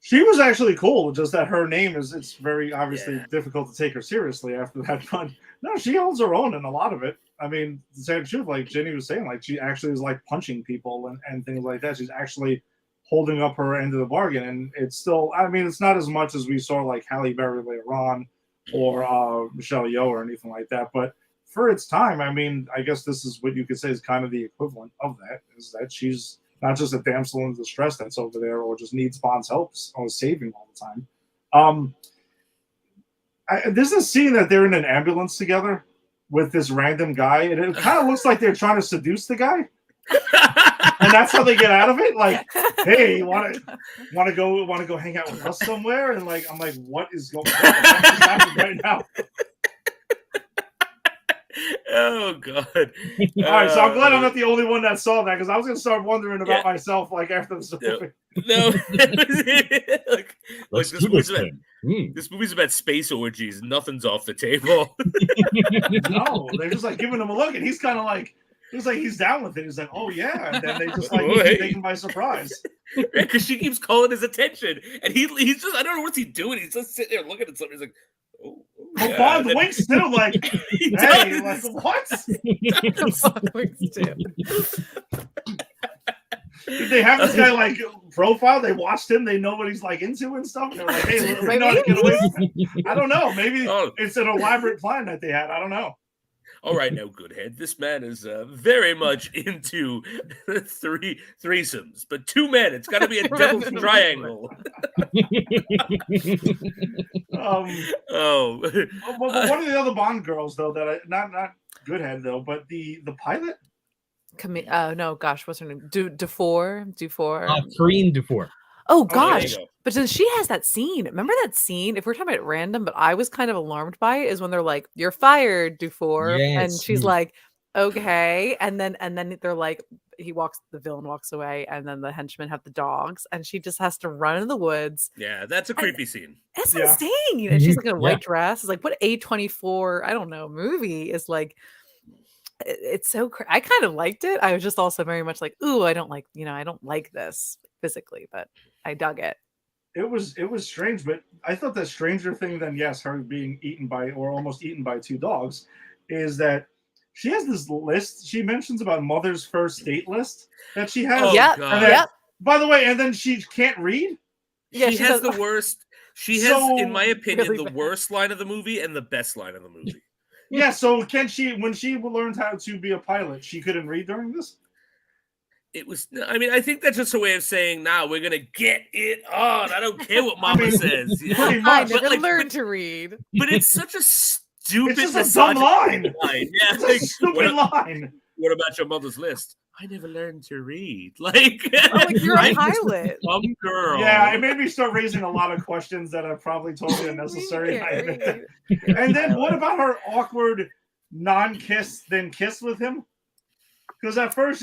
She was actually cool, just that her name it's very obviously difficult to take her seriously after that. But no, she holds her own in a lot of it. I mean, to say the truth, like Jenny was saying, like she actually is like punching people and things like that. She's actually holding up her end of the bargain. And it's still, I mean, it's not as much as we saw like Halle Berry later on or Michelle Yeoh or anything like that. But for its time, I mean, I guess this is what you could say is kind of the equivalent of that, is that she's not just a damsel in distress that's over there or just needs Bond's help or saving all the time. There's a scene that they're in an ambulance together with this random guy, and it kind of looks like they're trying to seduce the guy. And that's how they get out of it. Like, hey, you want to go hang out with us somewhere? And like, I'm like, what is going on? What's happening right now? Oh God! All right, so I'm glad I'm not the only one that saw that, because I was going to start wondering about myself, like after the story. No, this movie's about space orgies. Nothing's off the table. No, they're just like giving him a look, and he's kind of like, he's down with it. He's like, oh yeah, and then they just like take him by surprise. Because she keeps calling his attention, and he's just, I don't know what's he doing. He's just sitting there looking at something. He's like, oh yeah. Bond winks too, like, hey, like what? Bond winks too. Did they have this guy like profile? They watched him. They know what he's like into and stuff. And they're like, hey, we know how to get away from it. I don't know. Maybe it's an elaborate plan that they had. I don't know. All right, now, Goodhead. This man is very much into threesomes, but two men. It's got to be a devil's triangle. But one of the other Bond girls, though, that not Goodhead though, but the pilot. No, gosh, what's her name? Dufour. Corinne Dufour. Oh gosh, but then she has that scene. Remember that scene? If we're talking about random, but I was kind of alarmed by it, is when they're like, "You're fired, Dufour," and she's like, "Okay," and then they're like, the villain walks away, and then the henchmen have the dogs, and she just has to run in the woods. Yeah, that's a creepy scene. It's insane. And she's like in a white dress. It's like, what A24, I don't know, movie is like. It's so I kind of liked it. I was just also very much like, ooh, I don't like this physically, but I dug it. It was strange, but I thought the stranger thing than her being eaten by or almost eaten by two dogs is that she has this list. She mentions about mother's first date list that she has. Oh, yeah. By the way, and then she can't read. Yeah, she has the worst. She has, in my opinion, really the worst line of the movie and the best line of the movie. Yeah, so when she learned how to be a pilot, she couldn't read during this? It was, I mean, I think that's just a way of saying, we're going to get it on. I don't care what Mama says. Pretty much. I never learned to read. But it's such a stupid, it's just a dumb line. Yeah, it's a stupid line. What about your mother's list? I never learned to read. You're a pilot. Some girl. Yeah, it made me start raising a lot of questions that are probably totally unnecessary. And then what about her awkward non-kiss, then kiss with him? Because at first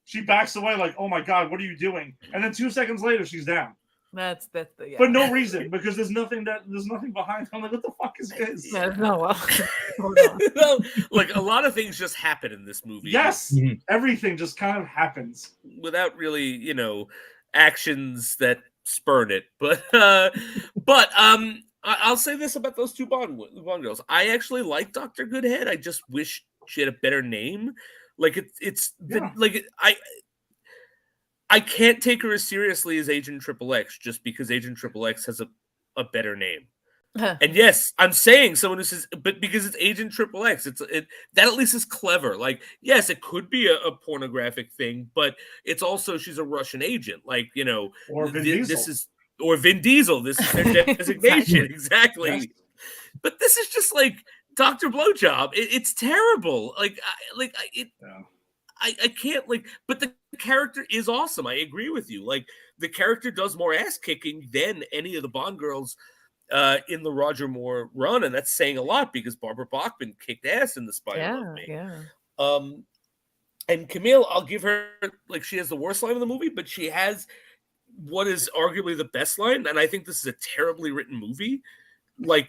she backs away like, oh my God, what are you doing? And then 2 seconds later, she's down. That's the For no reason, because there's nothing behind. I'm like, what the fuck is this? No, like a lot of things just happen in this movie. Yes, everything just kind of happens without really, actions that spurn it. But I'll say this about those two Bond girls. I actually like Dr. Goodhead. I just wish she had a better name. I can't take her as seriously as Agent XXX just because Agent XXX has a better name. And yes, I'm saying someone who says, but because it's Agent XXX, that at least is clever. Like, yes, it could be a pornographic thing, but it's also she's a Russian agent. Like, or Vin Diesel. This is Or Vin Diesel. This is their designation. Exactly. Yes. But this is just like Dr. Blowjob. It's terrible. I can't like, but the character is awesome. I agree with you. Like the character does more ass kicking than any of the Bond girls in the Roger Moore run, and that's saying a lot because Barbara Bachman kicked ass in The Spy Who Loved Me. Yeah. And Camille, I'll give her like she has the worst line in the movie, but she has what is arguably the best line, and I think this is a terribly written movie. I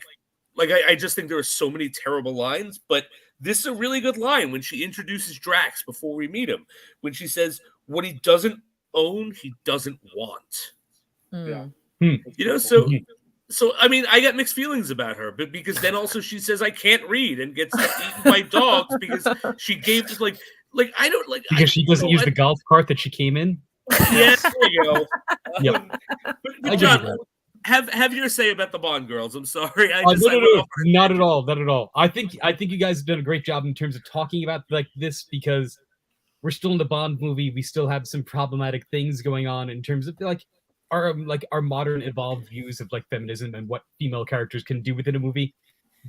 just think there are so many terrible lines, but this is a really good line when she introduces Drax before we meet him. When she says, "What he doesn't own, he doesn't want." Yeah. You know, so I mean, I got mixed feelings about her, but because then also she says I can't read and gets eaten by dogs because she gave just like I don't like because she doesn't use the golf cart that she came in. Yeah, there you go. Yep. But John, have your say about the Bond girls. I'm sorry. No, not at all. Not at all. I think you guys have done a great job in terms of talking about like this because we're still in the Bond movie. We still have some problematic things going on in terms of like our modern evolved views of like feminism and what female characters can do within a movie.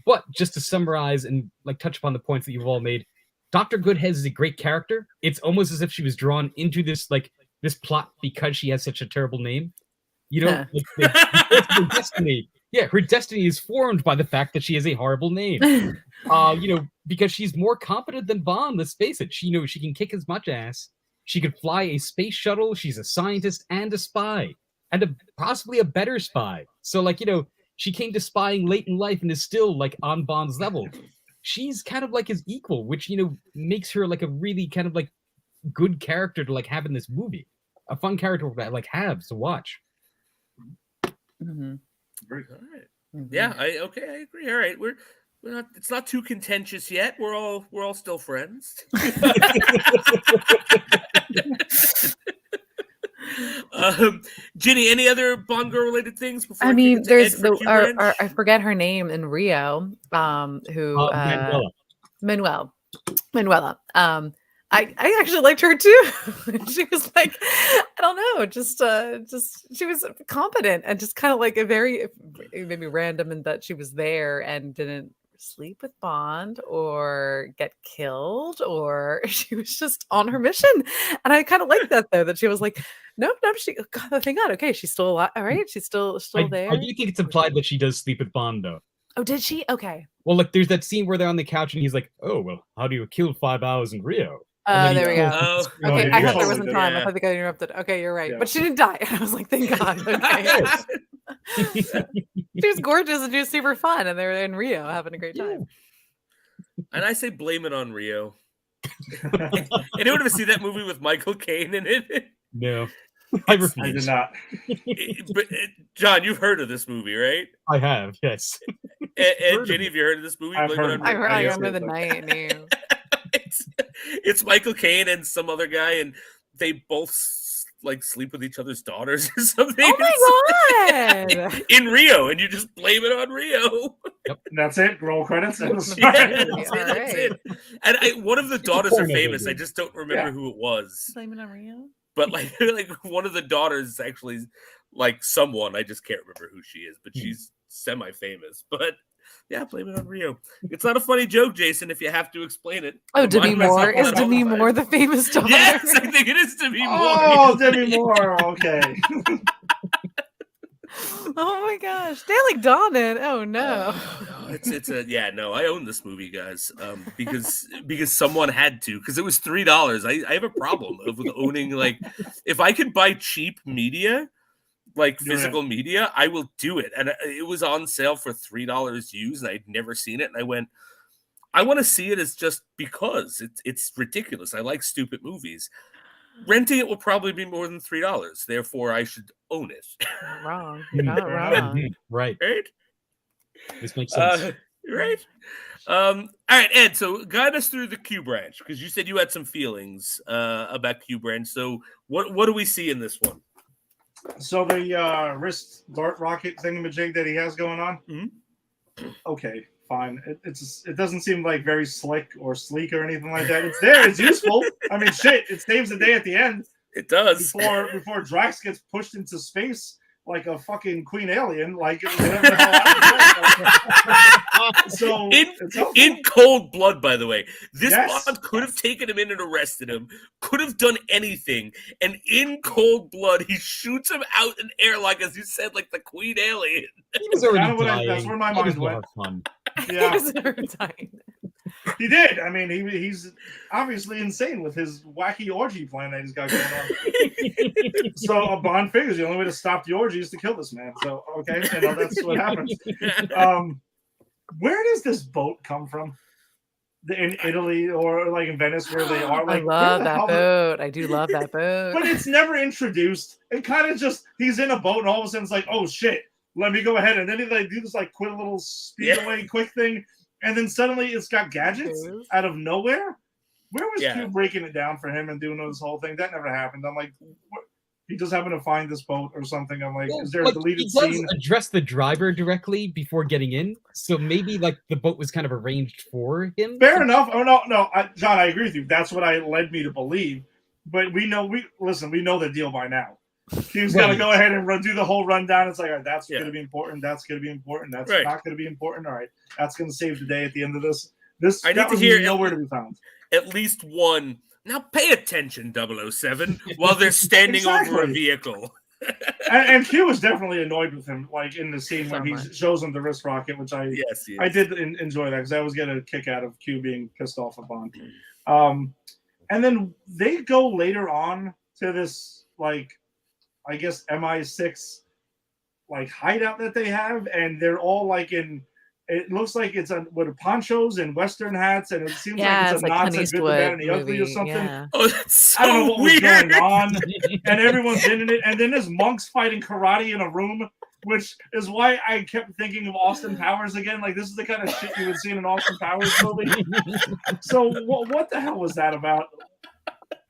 But just to summarize and like touch upon the points that you've all made, Dr. Goodhead is a great character. It's almost as if she was drawn into this plot because she has such a terrible name. You know, her destiny. Yeah, her destiny is formed by the fact that she has a horrible name. Because she's more competent than Bond. Let's face it. She can kick as much ass. She could fly a space shuttle. She's a scientist and a spy, and possibly a better spy. So, she came to spying late in life and is still like on Bond's level. She's kind of like his equal, which makes her like a really kind of like good character to like have in this movie. A fun character that like have to watch. Mm-hmm. All right. Yeah, I agree. All right, we're not. It's not too contentious yet. We're all still friends. Ginny, any other Bond girl related things? Before there's I forget her name in Rio. Manuela. I actually liked her too. She was like, I don't know, just she was competent and just kind of like a very maybe random in that she was there and didn't sleep with Bond or get killed, or she was just on her mission. And I kind of like that though, that she was like, nope, she thank God, okay, she's still alive. All right, she's still there. I do think it's implied that she does sleep with Bond though. Oh, did she? Okay. Well, like there's that scene where they're on the couch and he's like, oh well, how do you kill 5 hours in Rio? There we go. Oh, okay, I thought there wasn't time. Yeah. I thought they got interrupted. Okay, you're right. Yeah. But she didn't die. I was like, thank God. Okay. She was gorgeous and she was super fun, and they were in Rio having a great time. And I say blame it on Rio. Anyone ever see that movie with Michael Caine in it? No. I did not. But John, you've heard of this movie, right? I have, yes. And Jenny, have you heard of this movie? I remember the night. It's Michael Caine and some other guy, and they both like sleep with each other's daughters or something. Oh my God! In Rio, and you just blame it on Rio. Yep. That's it. Roll credits. That's it. And one of the daughters are famous. I just don't remember who it was. Blame it on Rio. But like one of the daughters is actually like someone. I just can't remember who she is, but she's semi-famous. But yeah, blame it on Rio. It's not a funny joke, Jason, if you have to explain it. Oh, Demi Moore. Is Demi Moore the famous daughter? Yes, I think it is Demi Moore. Oh, Demi Moore. Okay. Oh my gosh. They like Donnan. Oh no. I own this movie, guys. Because someone had to, because it was $3. I have a problem with owning, like, if I could buy cheap media, like physical media, I will do it. And it was on sale for $3 used, and I'd never seen it. And I went, I want to see it as just because it's ridiculous. I like stupid movies. Renting it will probably be more than $3. Therefore, I should own it. Wrong. Not wrong. Right. Right? This makes sense. Right? All right, Ed, so guide us through the Q branch, because you said you had some feelings about Q branch. So what do we see in this one? So the wrist dart rocket thingamajig that he has going on. Mm-hmm. Okay, fine. It doesn't seem like very slick or sleek or anything like that. It's there. It's useful. I mean, shit. It saves the day at the end. It does. Before Drax gets pushed into space like a fucking queen alien, like whatever the hell I was doing. So in cold blood, by the way, this Yes. Bond could have taken him in and arrested him, could have done anything, and in cold blood, he shoots him out in air, like as you said, like the queen alien. He was already Kinda what dying. that's where my Might as mind well went. have fun. Yeah. He was never dying. He did. I mean, he's obviously insane with his wacky orgy plan that he's got going on. So a Bond figures the only way to stop the orgy is to kill this man. So okay, that's what happens. Where does this boat come from? In Italy or like in Venice, where they are? Like, I love that boat. I do love that boat. But it's never introduced. It kind of just he's in a boat and all of a sudden it's like, oh shit, let me go ahead, and then he like do this like quick little speed away quick thing. And then suddenly it's got gadgets out of nowhere. Where was Q breaking it down for him and doing this whole thing? That never happened. I'm like, what? He just happened to find this boat or something. I'm like, is there a deleted scene? He does address the driver directly before getting in, so maybe like the boat was kind of arranged for him. Fair enough. Oh no, John, I agree with you. That's what led me to believe. But we know the deal by now. Q's got to go ahead and do the whole rundown. It's like, all right, that's going to be important. That's going to be important. That's not going to be important. All right, that's going to save the day at the end of this. I need to hear nowhere to be found. At least one. Now pay attention, 007, while they're standing over a vehicle. and Q was definitely annoyed with him, like in the scene when he shows him the wrist rocket, which I did enjoy that because I always get a kick out of Q being pissed off at Bond. And then they go later on to this like, I guess MI6 like hideout that they have, and they're all like in. It looks like it's with ponchos and Western hats, and it seems like it's a like Nazi Good, the Bad, and the Ugly or something. Yeah. Oh, that's so I don't know what weird. was going on, and everyone's in it. And then there's monks fighting karate in a room, which is why I kept thinking of Austin Powers again. Like, this is the kind of shit you would see in an Austin Powers movie. So what the hell was that about?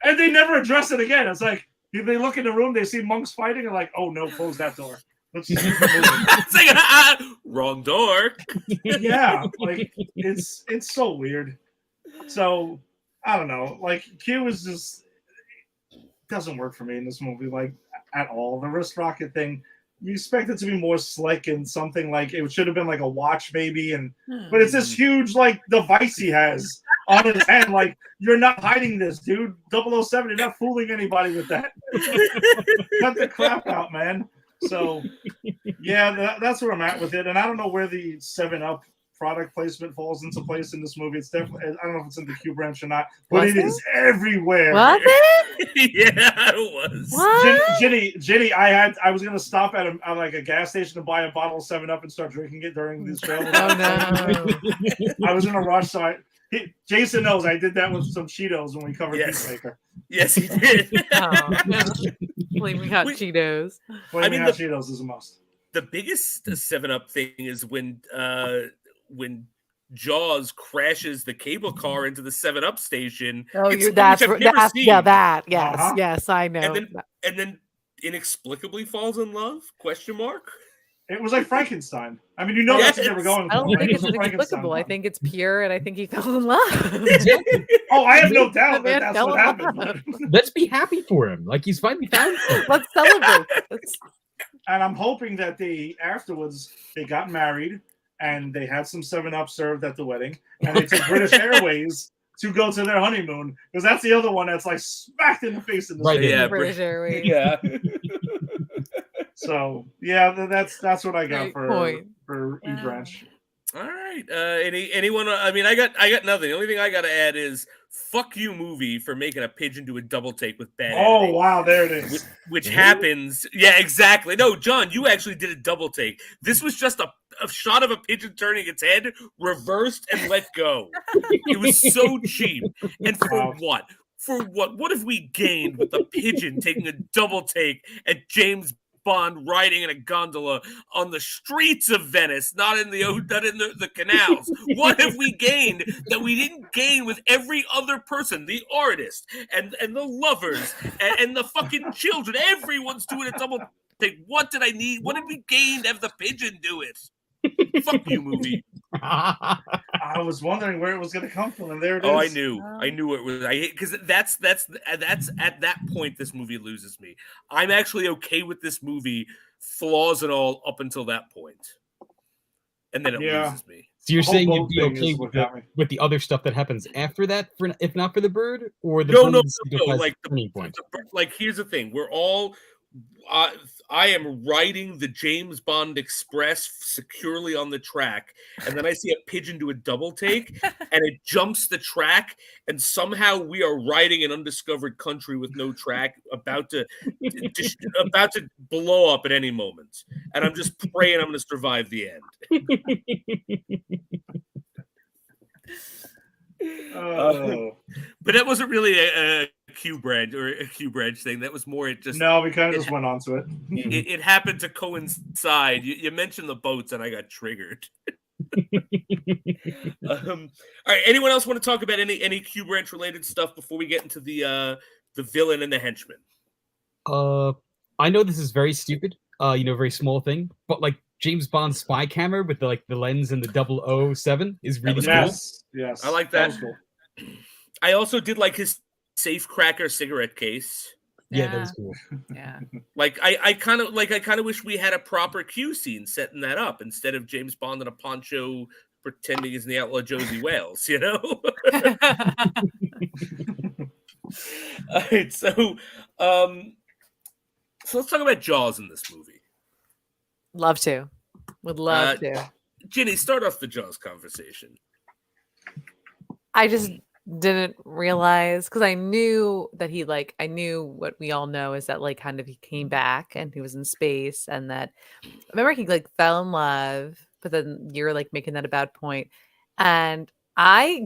And they never address it again. It's like, they look in the room, they see monks fighting, and like, oh no, close that door. Let's just keep moving. It's like, wrong door. Yeah, like it's so weird. So I don't know. Like Q is just doesn't work for me in this movie, like at all. The wrist rocket thing, you expect it to be more slick and something like it should have been like a watch maybe, but it's this huge like device he has on his hand. Like, you're not hiding this, dude. 007, you're not fooling anybody with that. Cut the crap out, man. So, yeah, that's where I'm at with it. And I don't know where the 7-Up product placement falls into place in this movie. It's definitely, I don't know if it's in the Q branch or not, but it is everywhere. Was it? Yeah, it was. What? Ginny, I was going to stop at a gas station to buy a bottle of 7-Up and start drinking it during this show. Oh, no. I was in a rush, so Jason knows I did that with some Cheetos when we covered Moonraker. Yes, he did. Flaming hot Cheetos. Flaming hot Cheetos is a must. The biggest 7-Up thing is when Jaws crashes the cable car into the 7-Up station. Oh, yes, yes, I know. And then inexplicably falls in love? Question mark. It was like Frankenstein. I mean, that's what they were going for. I don't think it's inexplicable. I think it's pure, and I think he fell in love. Oh, I have no doubt that's what happened. Let's be happy for him. Like, he's finally found it. Let's celebrate. And I'm hoping that afterwards they got married and they had some 7-Up served at the wedding, and they took British Airways to go to their honeymoon, because that's the other one that's like smacked in the face in the right. Yeah, British Airways. Yeah. So yeah, that's what I got for E branch. All right. Anyone? I mean, I got nothing. The only thing I got to add is fuck you, movie, for making a pigeon do a double take with bad. Oh wow, there it is. Which happens. Yeah, exactly. No, John, you actually did a double take. This was just a shot of a pigeon turning its head, reversed, and let go. It was so cheap. And for what? For what? What have we gained with the pigeon taking a double take at James Bond riding in a gondola on the streets of Venice, not in the canals? What have we gained that we didn't gain with every other person? The artist and the lovers and the fucking children. Everyone's doing a double take. What did I need? What did we gain to have the pigeon do it? Fuck you, movie. I was wondering where it was going to come from, and there it is. Oh, I knew it was. I hate because that's at that point this movie loses me. I'm actually okay with this movie flaws and all, up until that point, and then it Yeah. loses me. So you're The whole saying you'd boat be thing okay is what got me. with the other stuff that happens after that, if not for the bird, or the No, bird signifies like the turning point? like here's the thing: we're all. I am riding the James Bond Express securely on the track, and then I see a pigeon do a double take, and it jumps the track, and somehow we are riding an undiscovered country with no track, about to blow up at any moment, and I'm just praying I'm going to survive the end. But that wasn't really a Q branch or a Q branch thing. That was more No, we kind of just went on to it. It happened to coincide. You mentioned the boats, and I got triggered. All right. Anyone else want to talk about any Q branch related stuff before we get into the villain and the henchman? I know this is very stupid. Very small thing, but like James Bond's spy camera with the lens and the 007 is really cool. Yes, I like that. Was cool. I also did like his safe cracker cigarette case. Yeah, that was cool. Yeah. Like I kind of wish we had a proper Q scene setting that up instead of James Bond in a poncho pretending he's in the Outlaw Josie Wales, you know? All right, so let's talk about Jaws in this movie. Love to. Would love to. Ginny, start off the Jaws conversation. I just didn't realize, because I knew that I knew what we all know is that kind of he came back and he was in space, and that I remember he fell in love, but then you're making that a bad point. And I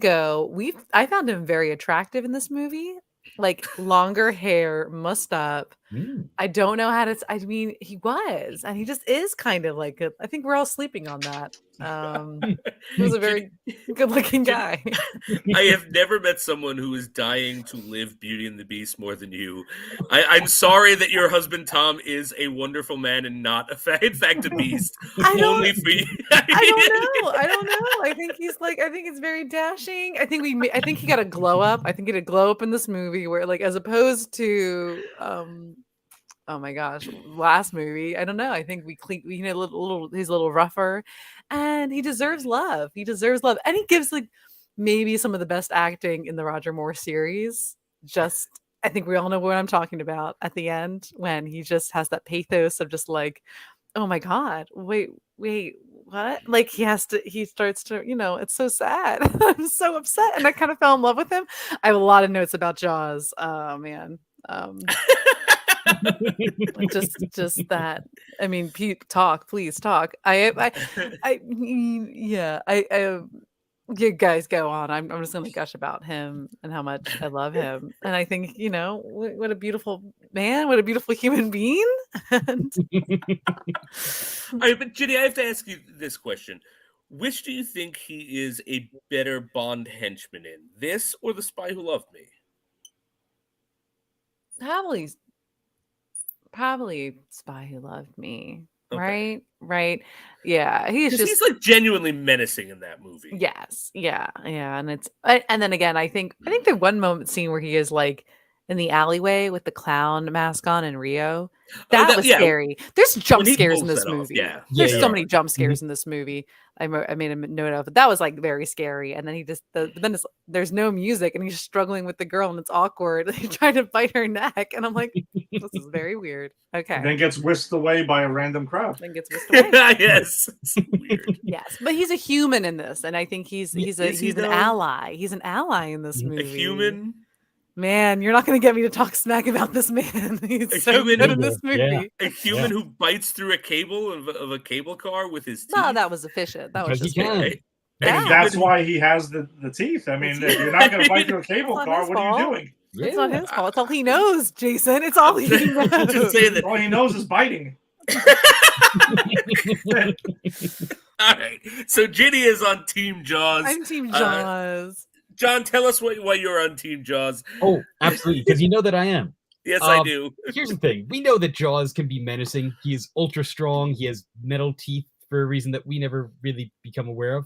found him very attractive in this movie. Longer hair, mussed up. I don't know how to. I mean, he was, and he just is kind of I think we're all sleeping on that. He was a very good-looking guy. I have never met someone who is dying to live Beauty and the Beast more than you. I'm sorry that your husband Tom is a wonderful man and not in fact a beast. Only for you. I don't know. I think he's I think it's very dashing. I think he got a glow up. I think he had a glow up in this movie where as opposed to oh my gosh, last movie, I don't know. I think he's a little rougher, and he deserves love. He deserves love, and he gives maybe some of the best acting in the Roger Moore series. I think we all know what I'm talking about at the end when he just has that pathos of just oh my God, wait, what? He starts to, it's so sad. I'm so upset, and I kind of fell in love with him. I have a lot of notes about Jaws. Oh man. just that. I mean, Pete, please talk. You guys go on. I'm just gonna gush about him and how much I love him, and I think what a beautiful man, what a beautiful human being. All right, but Ginny, I have to ask you this question: which do you think he is a better Bond henchman in, this or The Spy Who Loved Me? Probably Spy Who Loved Me. Okay. Right. Yeah, he's genuinely menacing in that movie. Yes, yeah, and and then again, I think the one moment scene where he is in the alleyway with the clown mask on in Rio, that was scary. There's jump scares in this movie. There's so many jump scares in this movie. I made a note of, but that was very scary. And then there's no music, and he's struggling with the girl, and it's awkward. He's trying to bite her neck, and I'm like, this is very weird. Okay. And then gets whisked away by a random crowd. Then gets whisked away. Yes, it's weird. Yes, but he's a human in this, and I think he's an ally. He's an ally in this movie. A human. Man, you're not going to get me to talk smack about this man. He's so good in this movie. Yeah. A human who bites through a cable of a cable car with his teeth. No, that was efficient. That was just right. And that's why he has the teeth. I mean, if you're not going to bite through a cable car, what are you doing? It's not his fault. It's all he knows, Jason. It's all he knows. All he knows is biting. All right. So Ginny is on Team Jaws. I'm Team Jaws. John, tell us why you're on Team Jaws. Oh, absolutely, because you know that I am. Yes, I do. Here's the thing. We know that Jaws can be menacing. He is ultra strong. He has metal teeth for a reason that we never really become aware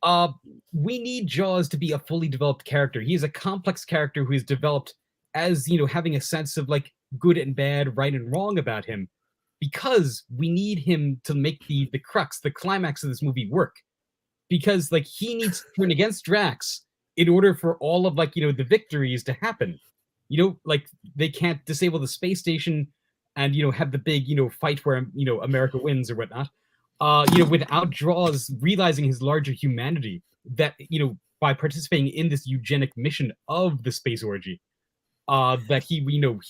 of. We need Jaws to be a fully developed character. He is a complex character who is developed as, having a sense of good and bad, right and wrong about him. because we need him to make the crux, the climax of this movie work. Because like he needs to turn against Drax in order for all of like, the victories to happen. Like they can't disable the space station and have the big fight where America wins or whatnot. Without Jaws realizing his larger humanity, that by participating in this eugenic mission of the space orgy, that he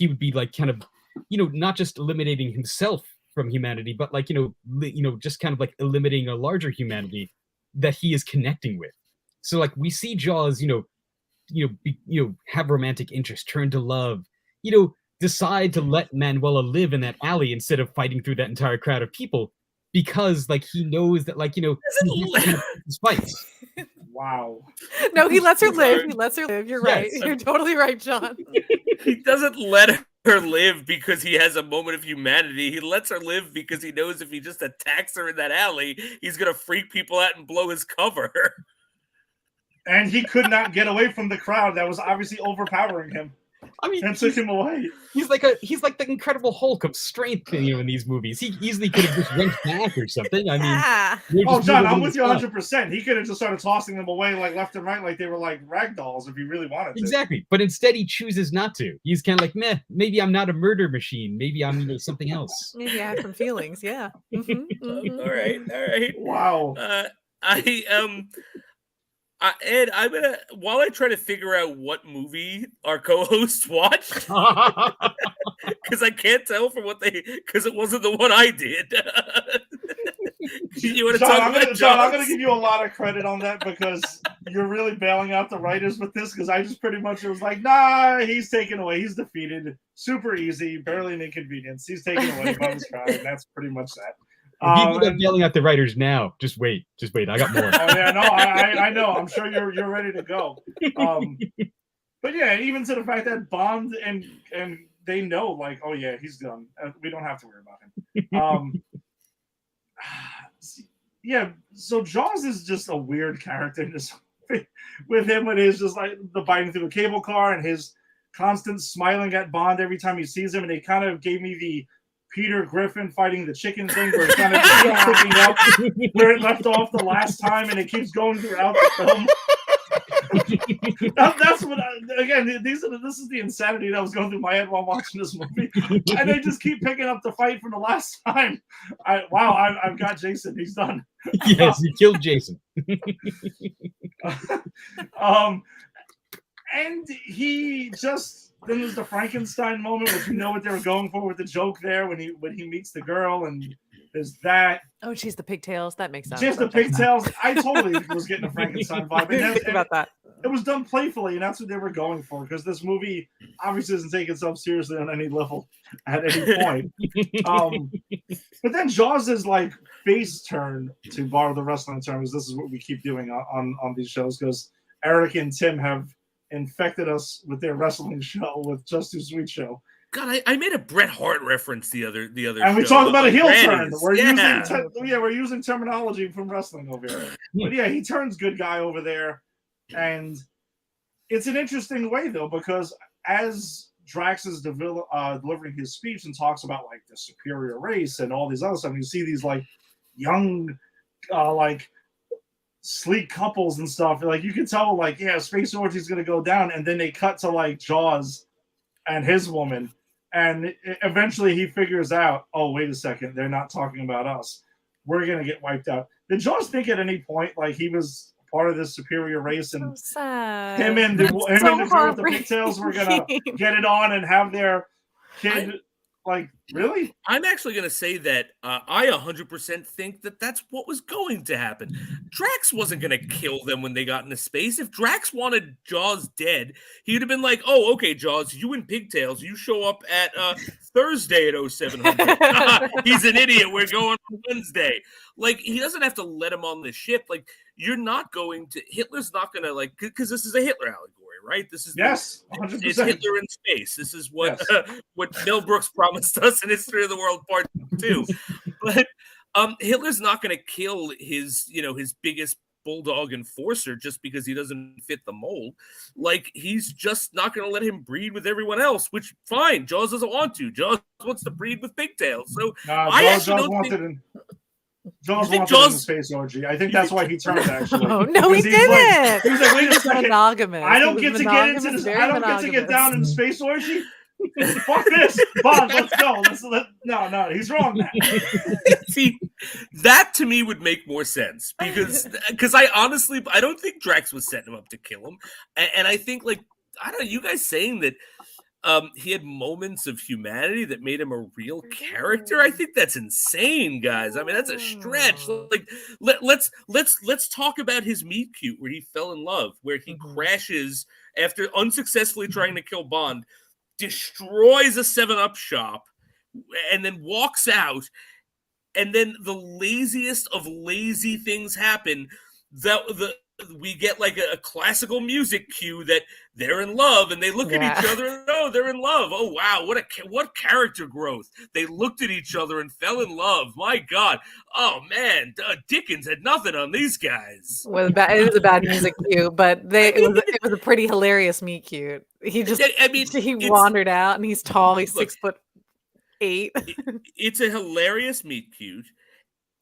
would be like kind of not just eliminating himself from humanity, but like just kind of like eliminating a larger humanity that he is connecting with. So like we see Jaws have romantic interest, turn to love, decide to let Manuela live in that alley instead of fighting through that entire crowd of people, because like he knows that like his fights. Wow. No, he lets her live. He lets her live. You're right. You're totally right, John. He doesn't let her live because he has a moment of humanity. He lets her live because he knows if he just attacks her in that alley, he's gonna freak people out and blow his cover. And he could not get away from the crowd that was obviously overpowering him. I mean, and took him away. He's like the Incredible Hulk of strength, in these movies. He easily could have just went back or something. I mean, oh, John, I'm with you 100%. He could have just started tossing them away like left and right, like they were like rag dolls if he really wanted to. Exactly, but instead he chooses not to. He's kind of like, meh. Maybe I'm not a murder machine. Maybe I'm something else. Maybe I have some feelings. Yeah. All right. Wow. Ed, I'm gonna, while I try to figure out what movie our co-hosts watched, because I can't tell from because it wasn't the one I did. You want to talk about John, I'm going to give you a lot of credit on that because you're really bailing out the writers with this, because I just pretty much was like, nah, he's taken away. He's defeated. Super easy. Barely an inconvenience. He's taken away by this crowd, and that's pretty much that. You end up yelling at the writers now. Just wait. I got more. Oh yeah, no, I know. I'm sure you're ready to go. But yeah, even to the fact that Bond and they know, like, oh yeah, he's done. We don't have to worry about him. Yeah. So Jaws is just a weird character. Just with him, it is just like the biting through the cable car and his constant smiling at Bond every time he sees him, and it kind of gave me the Peter Griffin fighting the chicken thing, where it kind of keeps picking up where it left off the last time, and it keeps going throughout the film. That's what. This is the insanity that was going through my head while watching this movie, and they just keep picking up the fight from the last time. I've got Jason. He's done. Yes, you killed Jason. And he just. Then there's the Frankenstein moment, which you know what they were going for with the joke there when he meets the girl, and there's that. Oh, she's the pigtails. That makes sense. She's the pigtails. I totally was getting a Frankenstein vibe. Think about that. It was done playfully, and that's what they were going for, because this movie obviously doesn't take itself seriously on any level at any point. But then Jaws' like face turn, to borrow the wrestling terms, this is what we keep doing on these shows, because Eric and Tim have infected us with their wrestling show with Just Too Sweet show. God, I made a Bret Hart reference the other. And we talked about a heel turn. We're We're using terminology from wrestling over here. But yeah, he turns good guy over there, and it's an interesting way though, because as Drax is delivering his speech and talks about like the superior race and all these other stuff, you see these like young, like sleek couples and stuff. Like you can tell, like, yeah, Space Orgy's gonna go down, and then they cut to like Jaws and his woman, and eventually he figures out, oh, wait a second, they're not talking about us. We're gonna get wiped out. Did Jaws think at any point like he was part of this superior race, and him and the girl with the pigtails were gonna get it on and have their kid? Like, really? I'm actually going to say that I 100% think that that's what was going to happen. Drax wasn't going to kill them when they got into space. If Drax wanted Jaws dead, he would have been like, oh, okay, Jaws, you and Pigtails, you show up at Thursday at 0700. He's an idiot. We're going on Wednesday. Like, he doesn't have to let him on the ship. Like, you're not going to, Hitler's not going to, like, because this is a Hitler allegory. Right, this is 100%. It's Hitler in space. This is what what Mel Brooks promised us in History of the World Part 2. But Hitler's not going to kill his biggest bulldog enforcer just because he doesn't fit the mold. Like, he's just not going to let him breed with everyone else, which, fine, Jaws doesn't want to. Jaws wants to breed with pigtails. So Jaws wanted in the space orgy. I think that's why he turned, actually. Oh, no, he didn't. He was like, wait a second. Monogamous. I don't get to get into this. I don't get to get down in the space orgy. Fuck this, Bond. Let's go. No, he's wrong now. See, that to me would make more sense because I don't think Drax was setting him up to kill him, and I think, like, I don't know, you guys saying that he had moments of humanity that made him a real character. I think that's insane, guys. I mean, that's a stretch. Like, let's talk about his meet cute where he fell in love, where he crashes after unsuccessfully trying to kill Bond, destroys a 7-Up shop, and then walks out, and then the laziest of lazy things happen. We get like a classical music cue that they're in love, and they look at each other and they're in love. Oh wow, what character growth! They looked at each other and fell in love. My God, oh man, Dickens had nothing on these guys. Well, it was a bad music cue, but it was a pretty hilarious meet cute. He just, he wandered out, and he's tall. He's 6'8". It's a hilarious meet cute.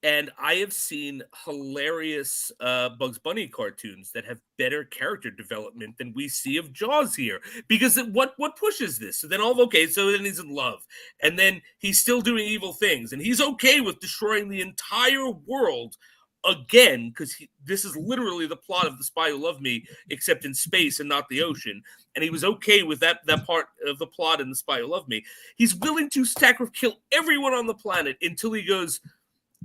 And I have seen hilarious Bugs Bunny cartoons that have better character development than we see of Jaws here. Because what pushes this? So then so then he's in love. And then he's still doing evil things. And he's okay with destroying the entire world again, because this is literally the plot of The Spy Who Loved Me, except in space and not the ocean. And he was okay with that part of the plot in The Spy Who Loved Me. He's willing to kill everyone on the planet until he goes,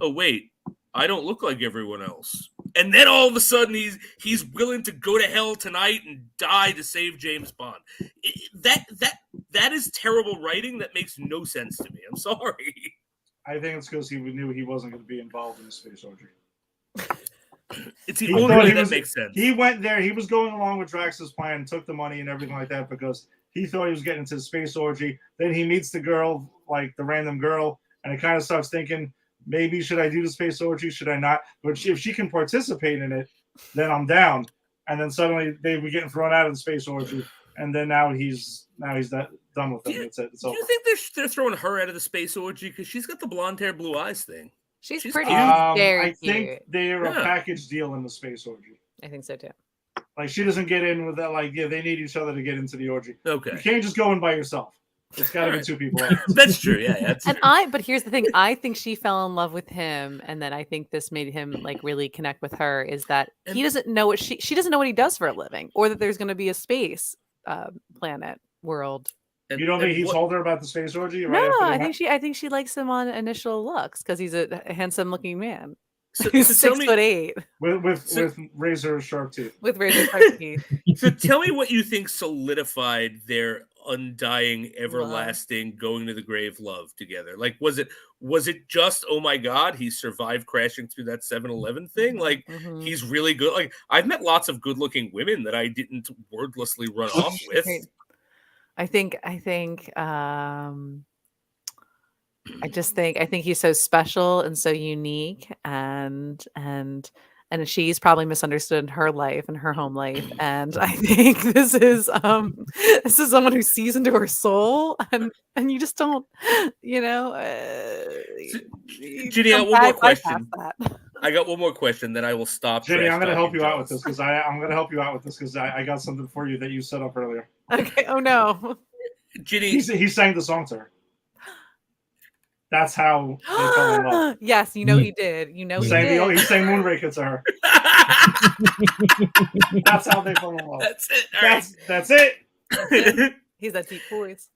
oh wait, I don't look like everyone else. And then all of a sudden he's willing to go to hell tonight and die to save James Bond. That is terrible writing. That makes no sense to me. I'm sorry. I think it's because he knew he wasn't going to be involved in the space orgy. It's the only way that makes sense. He went there. He was going along with Drax's plan, took the money and everything like that because he thought he was getting into the space orgy. Then he meets the girl, like the random girl, and it kind of starts thinking, maybe should I do the space orgy? Should I not? But if she can participate in it, then I'm down. And then suddenly they were getting thrown out of the space orgy, and then now he's done with them. That's it. Do you think they're throwing her out of the space orgy because she's got the blonde hair, blue eyes thing? She's pretty I think they're a package deal in the space orgy. I think so too. Like, she doesn't get in with that. Like, yeah, they need each other to get into the orgy. Okay, you can't just go in by yourself. It's got to be two people. That's true. Yeah, that's true. But here's the thing. I think she fell in love with him, and then I think this made him like really connect with her. Is that he doesn't know what she doesn't know what he does for a living, or that there's going to be a space planet world. You don't think he told her about the space orgy? No, I think she likes him on initial looks because he's a handsome looking man. So, He's so 6'8" with razor sharp teeth. With razor sharp teeth. So tell me what you think solidified their undying, everlasting, going to the grave love together. Like, was it just, oh my God, he survived crashing through that 7-Eleven thing? Like, he's really good. Like, I've met lots of good looking women that I didn't wordlessly run off with. I think he's so special and so unique, and she's probably misunderstood in her life and her home life, and I think this is someone who sees into her soul, and you just don't, Ginny, I got one more question. I got one more question, then I will stop. Ginny, I'm going to help you out with this because I got something for you that you set up earlier. Okay. Oh no, Ginny, he sang the song to her. That's how they fell in love. Yes, he did. He did. He sang Moonraker to her. That's how they fell in love. That's it. That's it. He's that deep voice.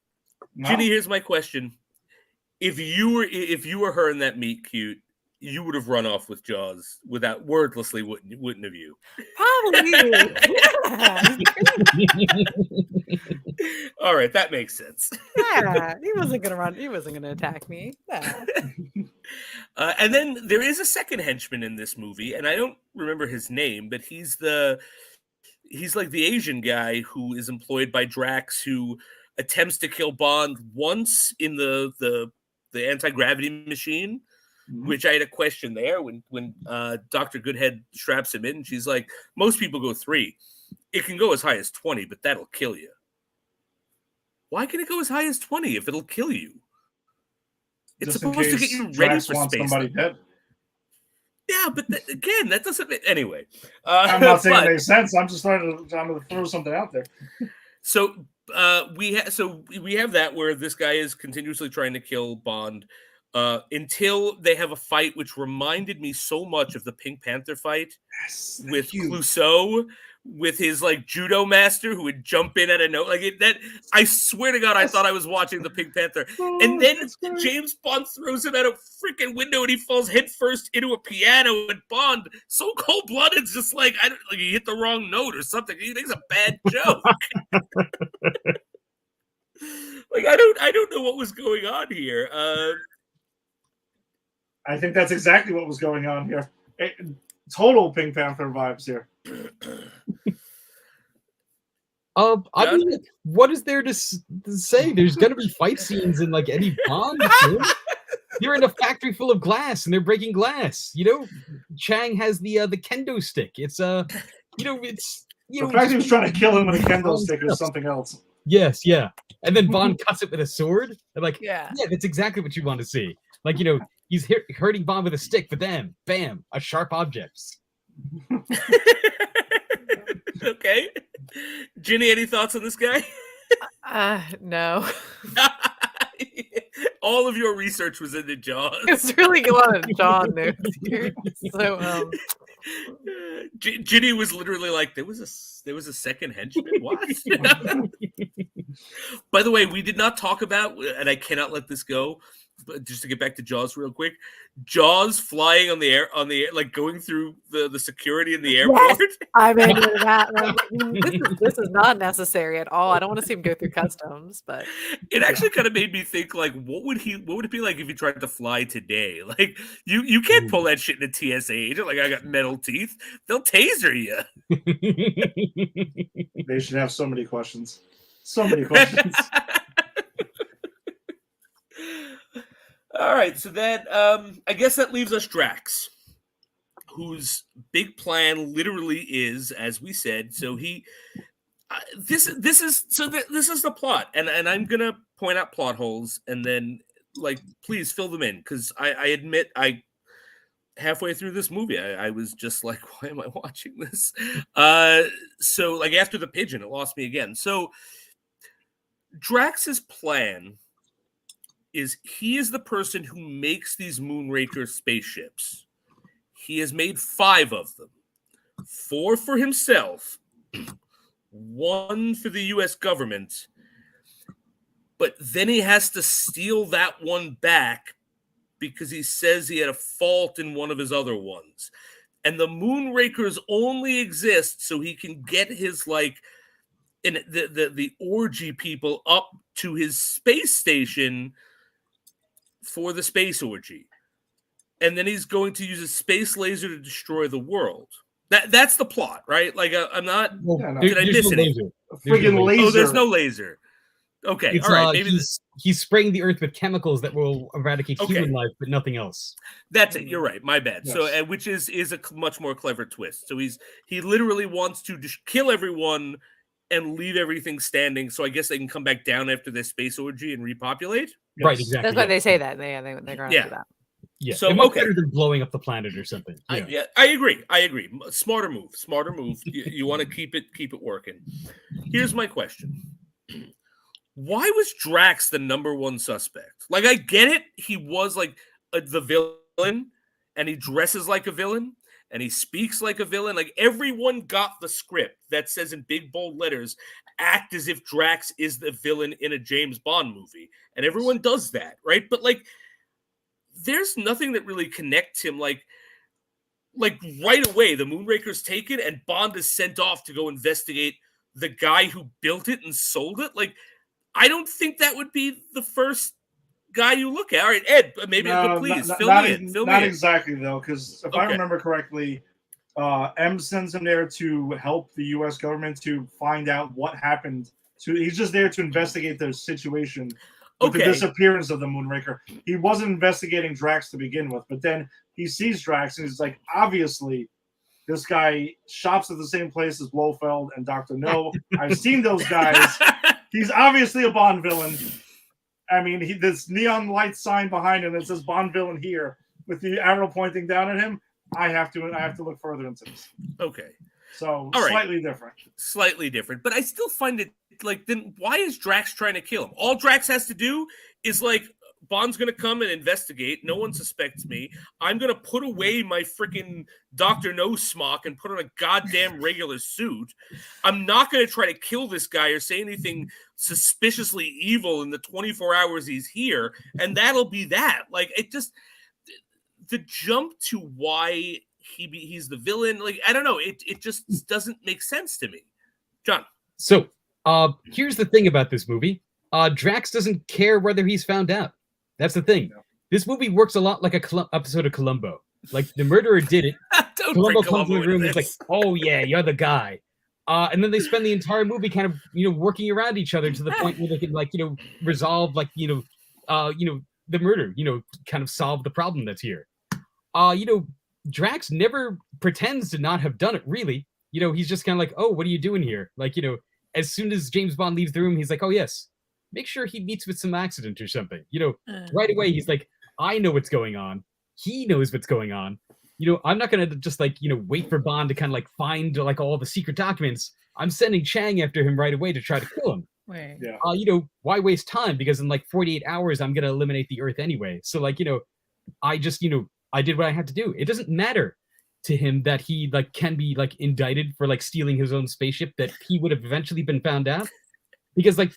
No. Ginny, here's my question: If you were her in that meet cute, you would have run off with Jaws without wordlessly, wouldn't have you? Probably. All right, that makes sense. Yeah, he wasn't gonna run. He wasn't gonna attack me. Yeah. And then there is a second henchman in this movie, and I don't remember his name, but he's like the Asian guy who is employed by Drax, who attempts to kill Bond once in the anti-gravity machine. which I had a question there when Dr. Goodhead straps him in. She's like, most people go 3. It can go as high as 20, but that'll kill you. Why can it go as high as 20 if it'll kill you? It's Just supposed to get you ready Drax for wants space. somebody dead. Yeah, but again, that doesn't make anyway. I'm not saying it makes sense. I'm just trying to throw something out there. So we have that where this guy is continuously trying to kill Bond until they have a fight, which reminded me so much of the Pink Panther fight with Clouseau, with his like judo master who would jump in at a note like that. I swear to God, I thought I was watching the Pink Panther, and then James Bond throws him out a freaking window and he falls headfirst into a piano. And Bond, so cold blooded, just like he hit the wrong note or something. He thinks a bad joke. Like I don't know what was going on here. I think that's exactly what was going on here. Total Pink Panther vibes here. I mean, what is there to say? There's gonna be fight scenes in like any Bond film. You're in a factory full of glass and they're breaking glass. You know, Chang has the kendo stick. It's the fact he was trying to kill him with a kendo stick is something else. Yes, yeah. And then Bond cuts it with a sword. And like, yeah, that's exactly what you want to see. Like, he's hurting Bond with a stick, but then, bam, a sharp object. Okay. Ginny, any thoughts on this guy? No. All of your research was into Jaws. It's really a lot of John there. So, Ginny was literally like, there was a second henchman. What? By the way, we did not talk about, and I cannot let this go. But just to get back to Jaws real quick, Jaws flying on the air, like going through the security in the airport. Yes, I'm into that. This is not necessary at all. I don't want to see him go through customs, but it actually kind of made me think, like, what would it be like if he tried to fly today? Like, you can't pull that shit in a TSA agent. Like, I got metal teeth. They'll taser you. They should have so many questions. So many questions. All right, so that I guess that leaves us Drax, whose big plan literally is, as we said. So this is the plot, and I'm gonna point out plot holes, and then please fill them in, because I admit halfway through this movie I was just like, why am I watching this? So after the pigeon, it lost me again. So Drax's plan is he is the person who makes these Moonraker spaceships. He has made 5 of them. 4 for himself, 1 for the US government, but then he has to steal that one back because he says he had a fault in one of his other ones. And the Moonrakers only exist so he can get his the orgy people up to his space station for the space orgy, and then he's going to use a space laser to destroy the world. That's the plot, right? I'm not. Did I miss anything? Friggin' laser! Oh, there's no laser. Okay, all right. Maybe he's spraying the Earth with chemicals that will eradicate human life, but nothing else. That's it. You're right. My bad. Yes. So, which is a much more clever twist. So he literally wants to just kill everyone and leave everything standing. So I guess they can come back down after their space orgy and repopulate. Yes. Right. Exactly. That's why they say that. They're going to do that. Yeah. So better than blowing up the planet or something. Yeah. I agree. Smarter move. You want to keep it working. Here's my question. Why was Drax the number 1 suspect? I get it. He was the villain, and he dresses like a villain, and he speaks like a villain. Everyone got the script that says in big bold letters, act as if Drax is the villain in a James Bond movie. And everyone does that, right? But there's nothing that really connects him. Right away, the Moonraker's taken and Bond is sent off to go investigate the guy who built it and sold it. I don't think that would be the first guy you look at. All right, Ed, maybe please fill me in. Not exactly, though, because if I remember correctly, M sends him there to help the U.S. government to find out what happened. He's just there to investigate the situation. with the Okay. disappearance of the Moonraker. He wasn't investigating Drax to begin with, but then he sees Drax and he's like, obviously, this guy shops at the same place as Blofeld and Dr. No. I've seen those guys. He's obviously a Bond villain. I mean, this neon light sign behind him that says Bond villain here with the arrow pointing down at him. I have to look further into this. Okay. So All right. Slightly different. But I still find it like, then why is Drax trying to kill him? All Drax has to do is like, Bond's gonna come and investigate. No one suspects me. I'm gonna put away my freaking Dr. No smock and put on a goddamn regular suit. I'm not gonna try to kill this guy or say anything suspiciously evil in the 24 hours he's here, and that'll be that. Like, it just, the jump to why he's the villain, like, I don't know, it just doesn't make sense to me. John. So, here's the thing about this movie. Drax doesn't care whether he's found out. That's the thing. No. This movie works a lot like a episode of Columbo. Like, the murderer did it. Columbo comes in the room and is like, oh yeah, you're the guy. And then they spend the entire movie kind of, working around each other to the point where they can, like, resolve, like, the murder, kind of solve the problem that's here. Drax never pretends to not have done it, really. He's just kind of like, oh, what are you doing here? Like, as soon as James Bond leaves the room, he's like, oh, yes, make sure he meets with some accident or something. Right away, he's like, I know what's going on. He knows what's going on. I'm not going to just, like, wait for Bond to kind of, like, find, like, all the secret documents. I'm sending Chang after him right away to try to kill him. Right. Yeah. Why waste time? Because in, like, 48 hours, I'm going to eliminate the Earth anyway. So, like, I just, I did what I had to do. It doesn't matter to him that he, like, can be, like, indicted for, like, stealing his own spaceship, that he would have eventually been found out. Because, like,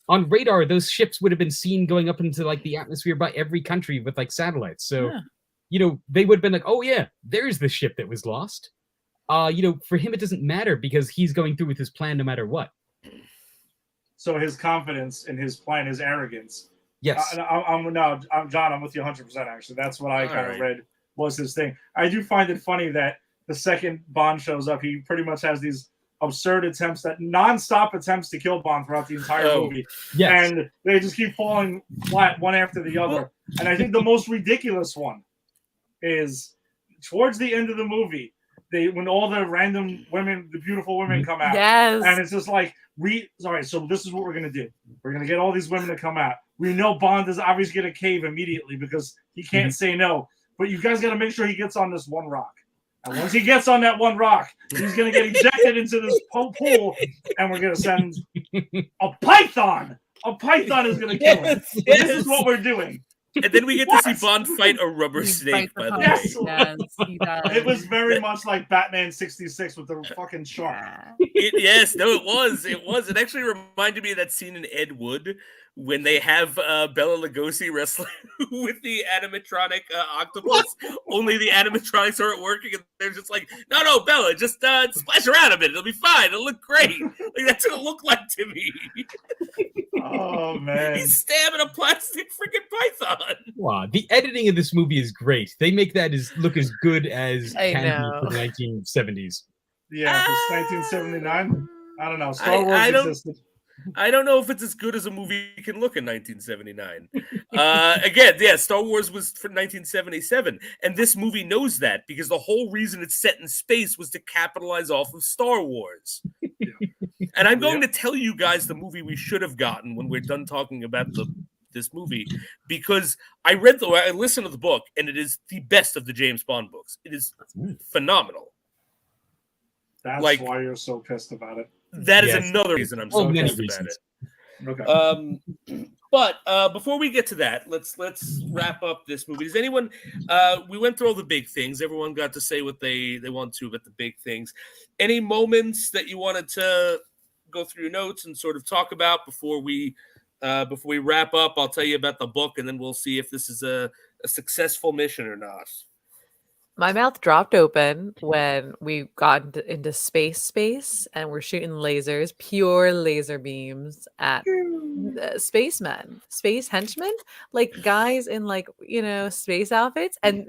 on radar, those ships would have been seen going up into, like, the atmosphere by every country with, like, satellites. So, they would have been like, oh, yeah, there's the ship that was lost. For him, it doesn't matter because he's going through with his plan no matter what. So his confidence in his plan, his arrogance. Yes. I'm John, I'm with you 100%, actually. That's what I kind of read was his thing. I do find it funny that the second Bond shows up, he pretty much has these absurd attempts, that non-stop attempts to kill Bond throughout the entire movie. Yes. And they just keep falling flat one after the other. And I think the most ridiculous one is towards the end of the movie, when all the random women, the beautiful women come out. Yes. And it's just like, so this is what we're going to do. We're going to get all these women to come out. We know Bond is obviously going to cave immediately because he can't say no. But you guys got to make sure he gets on this one rock. And once he gets on that one rock, he's going to get ejected into this pool, and we're going to send a python. A python is going to kill him. Yes. This is what we're doing. And then we get to see Bond fight a rubber snake, by the way. Yes. Yes, he does. It was very much like Batman 66 with the fucking shark. Yes, no, it was. It was. It actually reminded me of that scene in Ed Wood when they have Bela Lugosi wrestling with the animatronic octopus. Only the animatronics aren't working, and they're just like, no, Bella, just splash around a bit. It'll be fine. It'll look great. Like, that's what it looked like to me. Oh, man. He's stabbing a plastic freaking python. Wow, the editing of this movie is great. They make that look as good as I can know. be for the 1970s. Yeah, it's 1979. I don't know. Star Wars existed. I don't know if it's as good as a movie can look in 1979. Again, yeah, Star Wars was for 1977, and this movie knows that because the whole reason it's set in space was to capitalize off of Star Wars. And I'm going to tell you guys the movie we should have gotten when we're done talking about this movie, because I listened to the book, and it is the best of the James Bond books. It is phenomenal. That's why you're so pissed about it. That is another reason I'm so pissed about it. Okay. But before we get to that, let's wrap up this movie. Does anyone? We went through all the big things. Everyone got to say what they want to about the big things. Any moments that you wanted to go through your notes and sort of talk about before we wrap up? I'll tell you about the book, and then we'll see if this is a successful mission or not. My mouth dropped open when we got into space, and we're shooting lasers, pure laser beams at spacemen, space henchmen, like guys in like, space outfits, and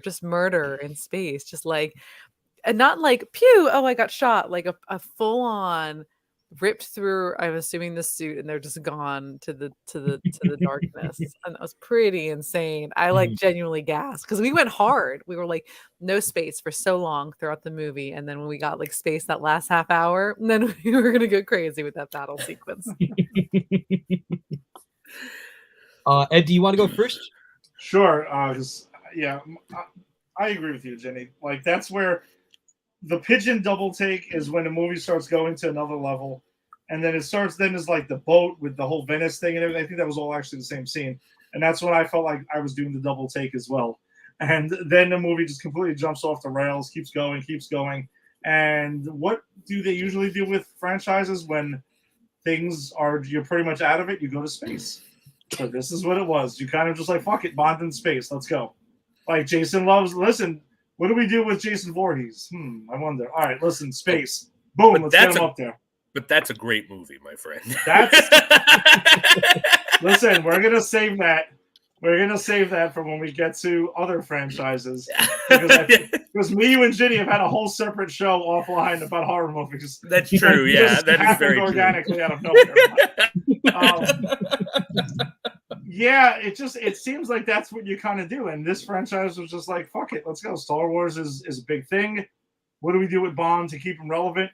just murder in space, just like, and not like, pew, oh, I got shot, like a full on, ripped through, I'm assuming, the suit, and they're just gone to the darkness. And that was pretty insane. I like genuinely gasped because we went hard. We were like no space for so long throughout the movie, and then when we got like space that last half hour, and then we were gonna go crazy with that battle sequence. Ed, do you want to go first? Sure. Yeah, I agree with you, Jenny. Like, that's where the pigeon double take is when the movie starts going to another level. And then it starts, then is like the boat with the whole Venice thing and everything. I think that was all actually the same scene. And that's when I felt like I was doing the double take as well. And then the movie just completely jumps off the rails, keeps going. And what do they usually do with franchises when you're pretty much out of it? You go to space. So this is what it was. You kind of just like, fuck it, Bond in space. Let's go. Like Jason listen, what do we do with Jason Voorhees? I wonder. All right, listen, space. Boom, let's get him up there. But that's a great movie, my friend. Listen, we're going to save that. We're going to save that for when we get to other franchises. Because me, you, and Ginny have had a whole separate show offline about horror movies. That's true, yeah. That is very organically true. Out of nowhere. Yeah, it seems like that's what you kind of do. And this franchise was just like, fuck it, let's go. Star Wars is a big thing. What do we do with Bond to keep him relevant?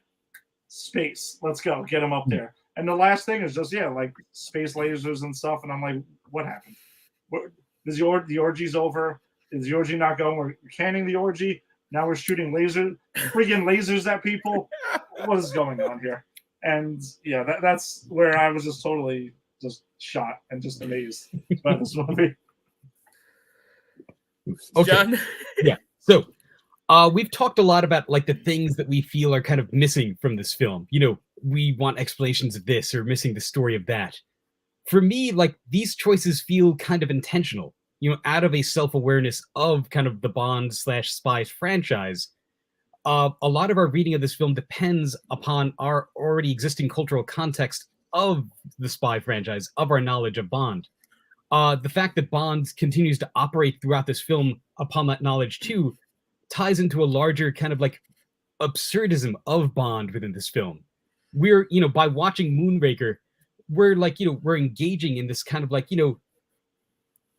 Space. Let's go. Get him up there. And the last thing is just, like space lasers and stuff. And I'm like, what happened? The orgy's over? Is the orgy not going? We're canning the orgy. Now we're shooting freaking lasers at people. What is going on here? And yeah, that's where I was just totally just shot and just amazed by this movie. Okay. John? Yeah. So we've talked a lot about like the things that we feel are kind of missing from this film. We want explanations of this or missing the story of that. For me, like these choices feel kind of intentional, out of a self-awareness of kind of the Bond/Spies franchise. A lot of our reading of this film depends upon our already existing cultural context of the spy franchise, of our knowledge of Bond. The fact that Bond continues to operate throughout this film upon that knowledge too ties into a larger kind of like absurdism of Bond within this film. We're, by watching Moonraker, we're like, we're engaging in this kind of like,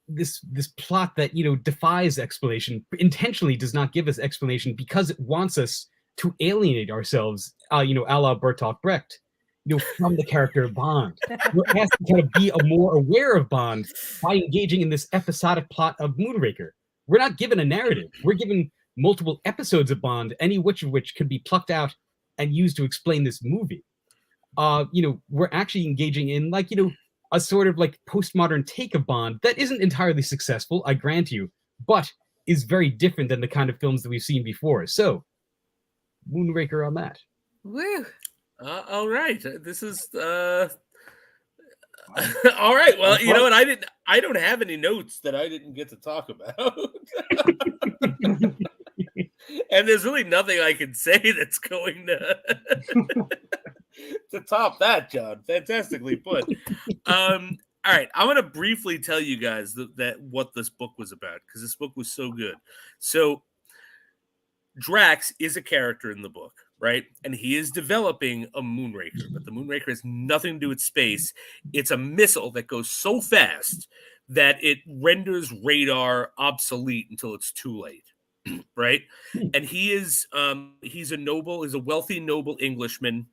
this plot that, defies explanation, intentionally does not give us explanation because it wants us to alienate ourselves, a la Bertolt Brecht, from the character of Bond. We're asked to kind of be more aware of Bond by engaging in this episodic plot of Moonraker. We're not given a narrative. We're given multiple episodes of Bond, any which of which could be plucked out and used to explain this movie. We're actually engaging in like, a sort of like postmodern take of Bond that isn't entirely successful, I grant you, but is very different than the kind of films that we've seen before. So, Moonraker on that. Woo! All right, this is all right. Well, you know what? I don't have any notes that I didn't get to talk about. And there's really nothing I can say that's going to top that, John. Fantastically put. All right, I'm going to briefly tell you guys that what this book was about, because this book was so good. So Drax is a character in the book, right? And he is developing a Moonraker, but the Moonraker has nothing to do with space. It's a missile that goes so fast that it renders radar obsolete until it's too late. Right? And he's a wealthy noble Englishman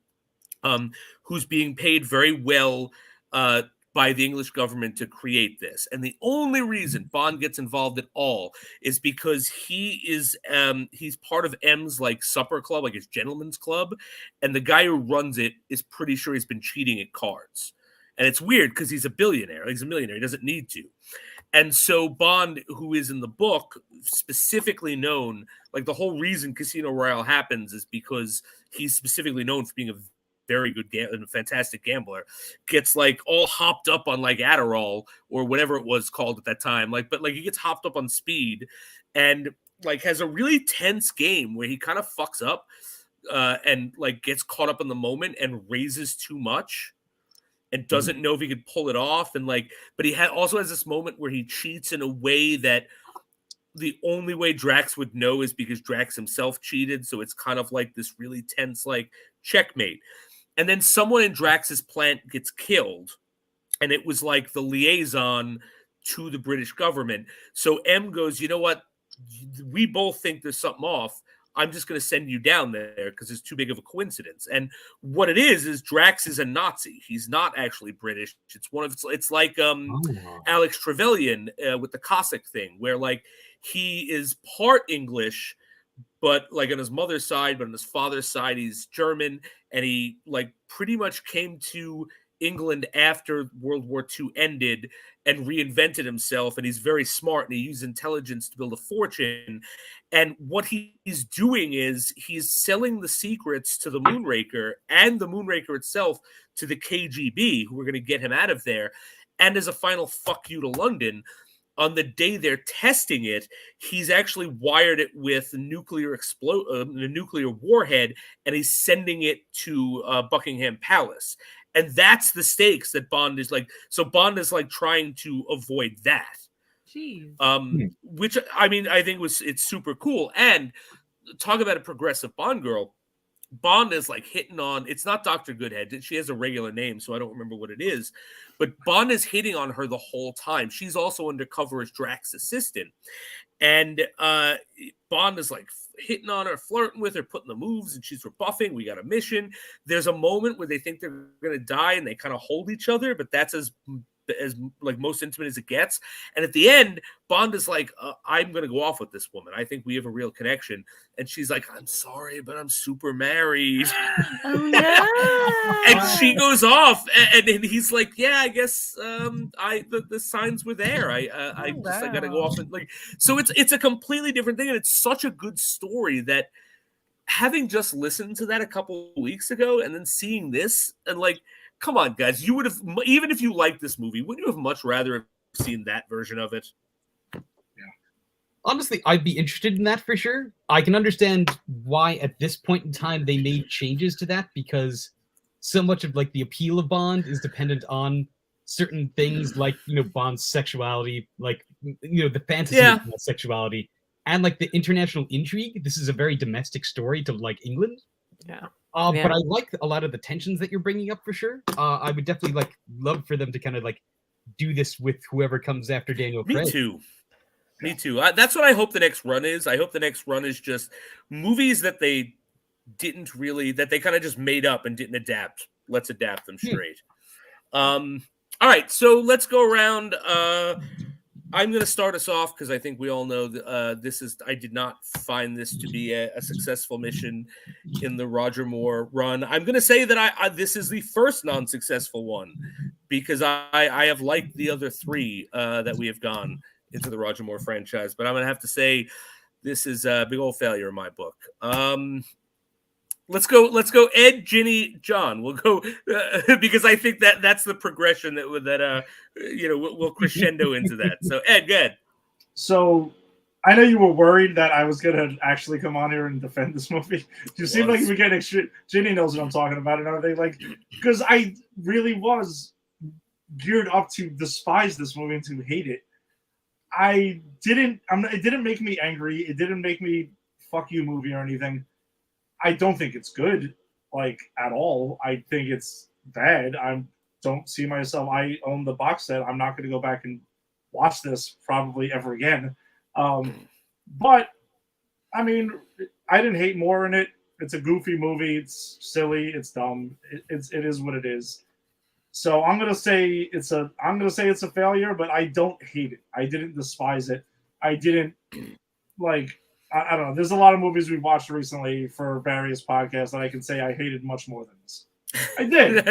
who's being paid very well by the English government to create this. And the only reason Bond gets involved at all is because he's part of M's like supper club, like his gentleman's club, and the guy who runs it is pretty sure he's been cheating at cards. And it's weird because he's a billionaire. He's a millionaire. He doesn't need to. And so Bond, who is in the book, specifically known, like the whole reason Casino Royale happens is because he's specifically known for being a very good and fantastic gambler, gets like all hopped up on like Adderall or whatever it was called at that time. But he gets hopped up on speed and like has a really tense game where he kind of fucks up and like gets caught up in the moment and raises too much. And doesn't know if he could pull it off, but he also has this moment where he cheats in a way that the only way Drax would know is because Drax himself cheated. So it's kind of like this really tense, like checkmate. and then someone in Drax's plant gets killed, and it was like the liaison to the British government. So M goes, you know what? We both think there's something off. I'm just going to send you down there because it's too big of a coincidence. And what it is Drax is a Nazi. He's not actually British. It's like Alex Trevelyan with the Cossack thing, where like he is part English, but like on his mother's side, but on his father's side, he's German. And he like pretty much came to England after World War II ended and reinvented himself, and he's very smart and he used intelligence to build a fortune. And what he's doing is he's selling the secrets to the Moonraker and the Moonraker itself to the KGB, who are going to get him out of there. And as a final fuck you to London, on the day they're testing it, he's actually wired it with a nuclear warhead, and he's sending it to Buckingham Palace. And that's the stakes that Bond is like. So Bond is like trying to avoid that. Jeez. Which I mean, I think it's super cool. And talk about a progressive Bond girl. Bond is like hitting on. It's not Dr. Goodhead. She has a regular name, so I don't remember what it is. But Bond is hitting on her the whole time. She's also undercover as Drax's assistant. And Bond is like hitting on her, flirting with her, putting the moves, and she's rebuffing. We got a mission. There's a moment where they think they're going to die, and they kind of hold each other, but that's as like most intimate as it gets. And at the end, Bond is like, I'm going to go off with this woman. I think we have a real connection. And she's like, I'm sorry, but I'm super married. Oh, no. And she goes off, and he's like, yeah, I guess the signs were there. I got to go off and like. So it's a completely different thing, and it's such a good story that having just listened to that a couple weeks ago and then seeing this and like, come on, guys, you would have, even if you liked this movie, wouldn't you have much rather have seen that version of it? Yeah. Honestly, I'd be interested in that for sure. I can understand why at this point in time they made changes to that, because so much of like the appeal of Bond is dependent on certain things like, you know, Bond's sexuality, like, you know, the fantasy of sexuality, and like the international intrigue. This is a very domestic story to like England. Yeah. But I like a lot of the tensions that you're bringing up for sure. I would definitely like love for them to kind of like do this with whoever comes after Daniel Craig. Me too. That's what I hope the next run is. I hope the next run is just movies that they didn't really, that they kind of just made up and didn't adapt. Let's adapt them straight. All right, so let's go around. I'm going to start us off because I think we all know I did not find this to be a successful mission in the Roger Moore run. I'm going to say that this is the first non-successful one because I have liked the other three that we have gone into the Roger Moore franchise, but I'm going to have to say this is a big old failure in my book. Let's go. Ed, Ginny, John. We'll go because I think that's the progression that we'll crescendo into that. So Ed, go ahead. So I know you were worried that I was gonna actually come on here and defend this movie. You seem like you were getting extreme. Ginny knows what I'm talking about and everything. Like, because I really was geared up to despise this movie and to hate it. It didn't make me angry. It didn't make me fuck you movie or anything. I don't think it's good, like, at all. I think it's bad. I don't see myself. I own the box set. I'm not going to go back and watch this probably ever again. But, I mean, I didn't hate more in it. It's a goofy movie. It's silly. It's dumb. It is what it is. So I'm gonna say it's a failure, but I don't hate it. I didn't despise it. I didn't like. I don't know. There's a lot of movies we've watched recently for various podcasts that I can say I hated much more than this. I did.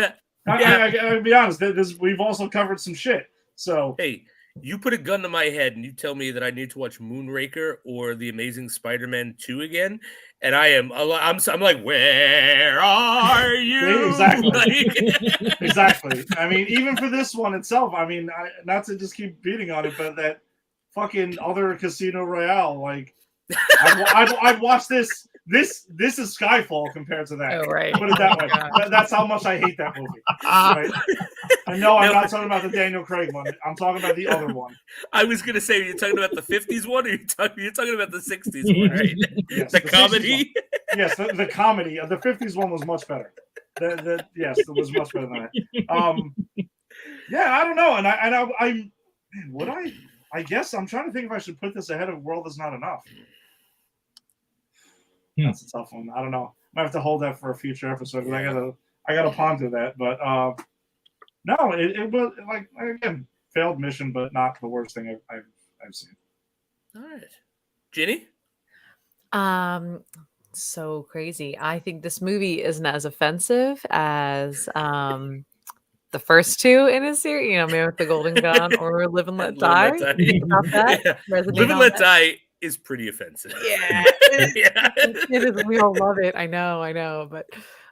I'll be honest. We've also covered some shit. So hey, you put a gun to my head and you tell me that I need to watch Moonraker or The Amazing Spider-Man 2 again, and I'm like, where are you? Exactly. Exactly. I mean, even for this one itself, I mean, not to just keep beating on it, but that fucking other Casino Royale, like. I'd watch this. This is Skyfall compared to that. Oh, right. Put it that way. That's how much I hate that movie. Right? No, I'm No. not talking about the Daniel Craig one. I'm talking about the other one. I was gonna say, you're talking about the '50s one, or you're talking about the '60s one, right? Yes, The 60s one. comedy. Yes, the comedy. The '50s one was much better. Yes, it was much better than that. Yeah, I don't know, and I would I guess I'm trying to think if I should put this ahead of World Is Not Enough. That's a tough one. I don't know. Might have to hold that for a future episode because I gotta ponder that. But no, it was like, again, failed mission, but not the worst thing I've seen. All right, Ginny. So crazy. I think this movie isn't as offensive as the first two in his series, Man with the Golden Gun or Live and Let Die. Live and Let Die. About that? Yeah. Resonate Live and on Let that? Die is pretty offensive. Yeah. Yeah. It is. We all love it. I know, but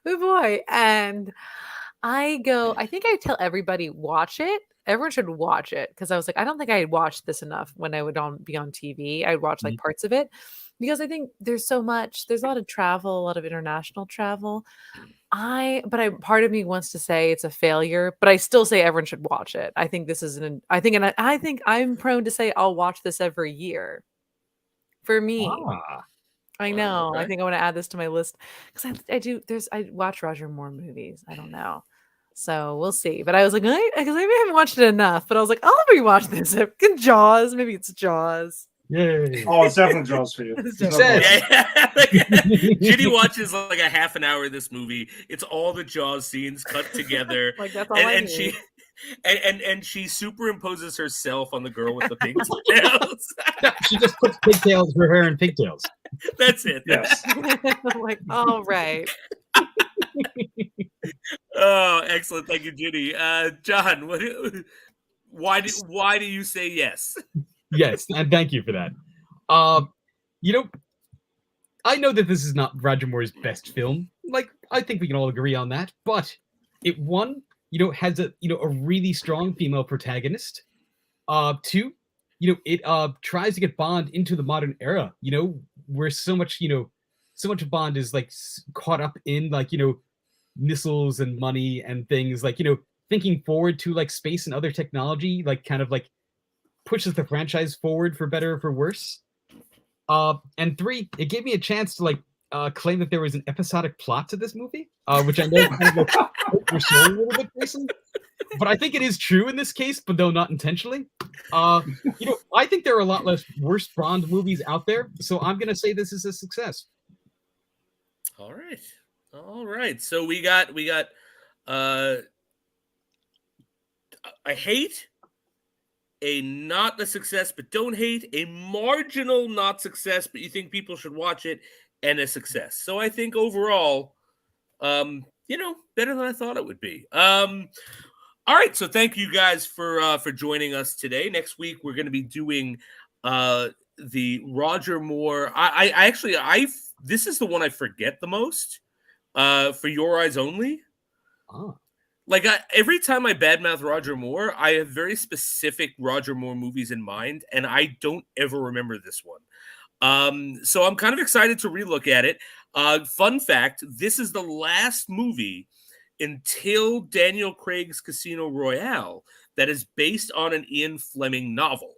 oh boy. And I think I tell everybody watch it. Everyone should watch it because I was like, I don't think I had watched this enough when I would be on TV. I'd watch like parts of it because I think there's a lot of travel, a lot of international travel. Part of me wants to say it's a failure, but I still say everyone should watch it. I think this is I think I'm prone to say I'll watch this every year. For me. I know. Okay. I think I want to add this to my list because I watch Roger Moore movies. I don't know. So we'll see. But I was like, because I haven't watched it enough, but I was like, I'll rewatch this. Jaws. Maybe it's Jaws. Yay. Oh, it's definitely Jaws for you. Yeah. Ginny watches like a half an hour of this movie. It's all the Jaws scenes cut together. Like that's all I need. She superimposes herself on the girl with the pigtails. She just puts pigtails for her and pigtails. That's it. Yes. I'm like, all right. Oh, excellent. Thank you, Ginny. John, why do you say yes? Yes, and thank you for that. I know that this is not Roger Moore's best film. Like, I think we can all agree on that. But it has a really strong female protagonist. Two, it tries to get Bond into the modern era. Where so much of Bond is like caught up in like missiles and money and things like thinking forward to like space and other technology, like kind of like pushes the franchise forward for better or for worse. And three, it gave me a chance to like claim that there was an episodic plot to this movie, which I know kind of like we're showing a little bit, Jason. But I think it is true in this case, but though not intentionally. I think there are a lot less worse Bond movies out there, so I'm gonna say this is a success. All right. So we got I hate, a not a success but don't hate, a marginal not success but you think people should watch it, and a success. So I think overall, better than I thought it would be. All right, so thank you guys for joining us today. Next week we're going to be doing the Roger Moore. This is the one I forget the most. For Your Eyes Only. Oh. Like every time I badmouth Roger Moore, I have very specific Roger Moore movies in mind, and I don't ever remember this one. So I'm kind of excited to relook at it. Fun fact: this is the last movie until Daniel Craig's Casino Royale that is based on an Ian Fleming novel.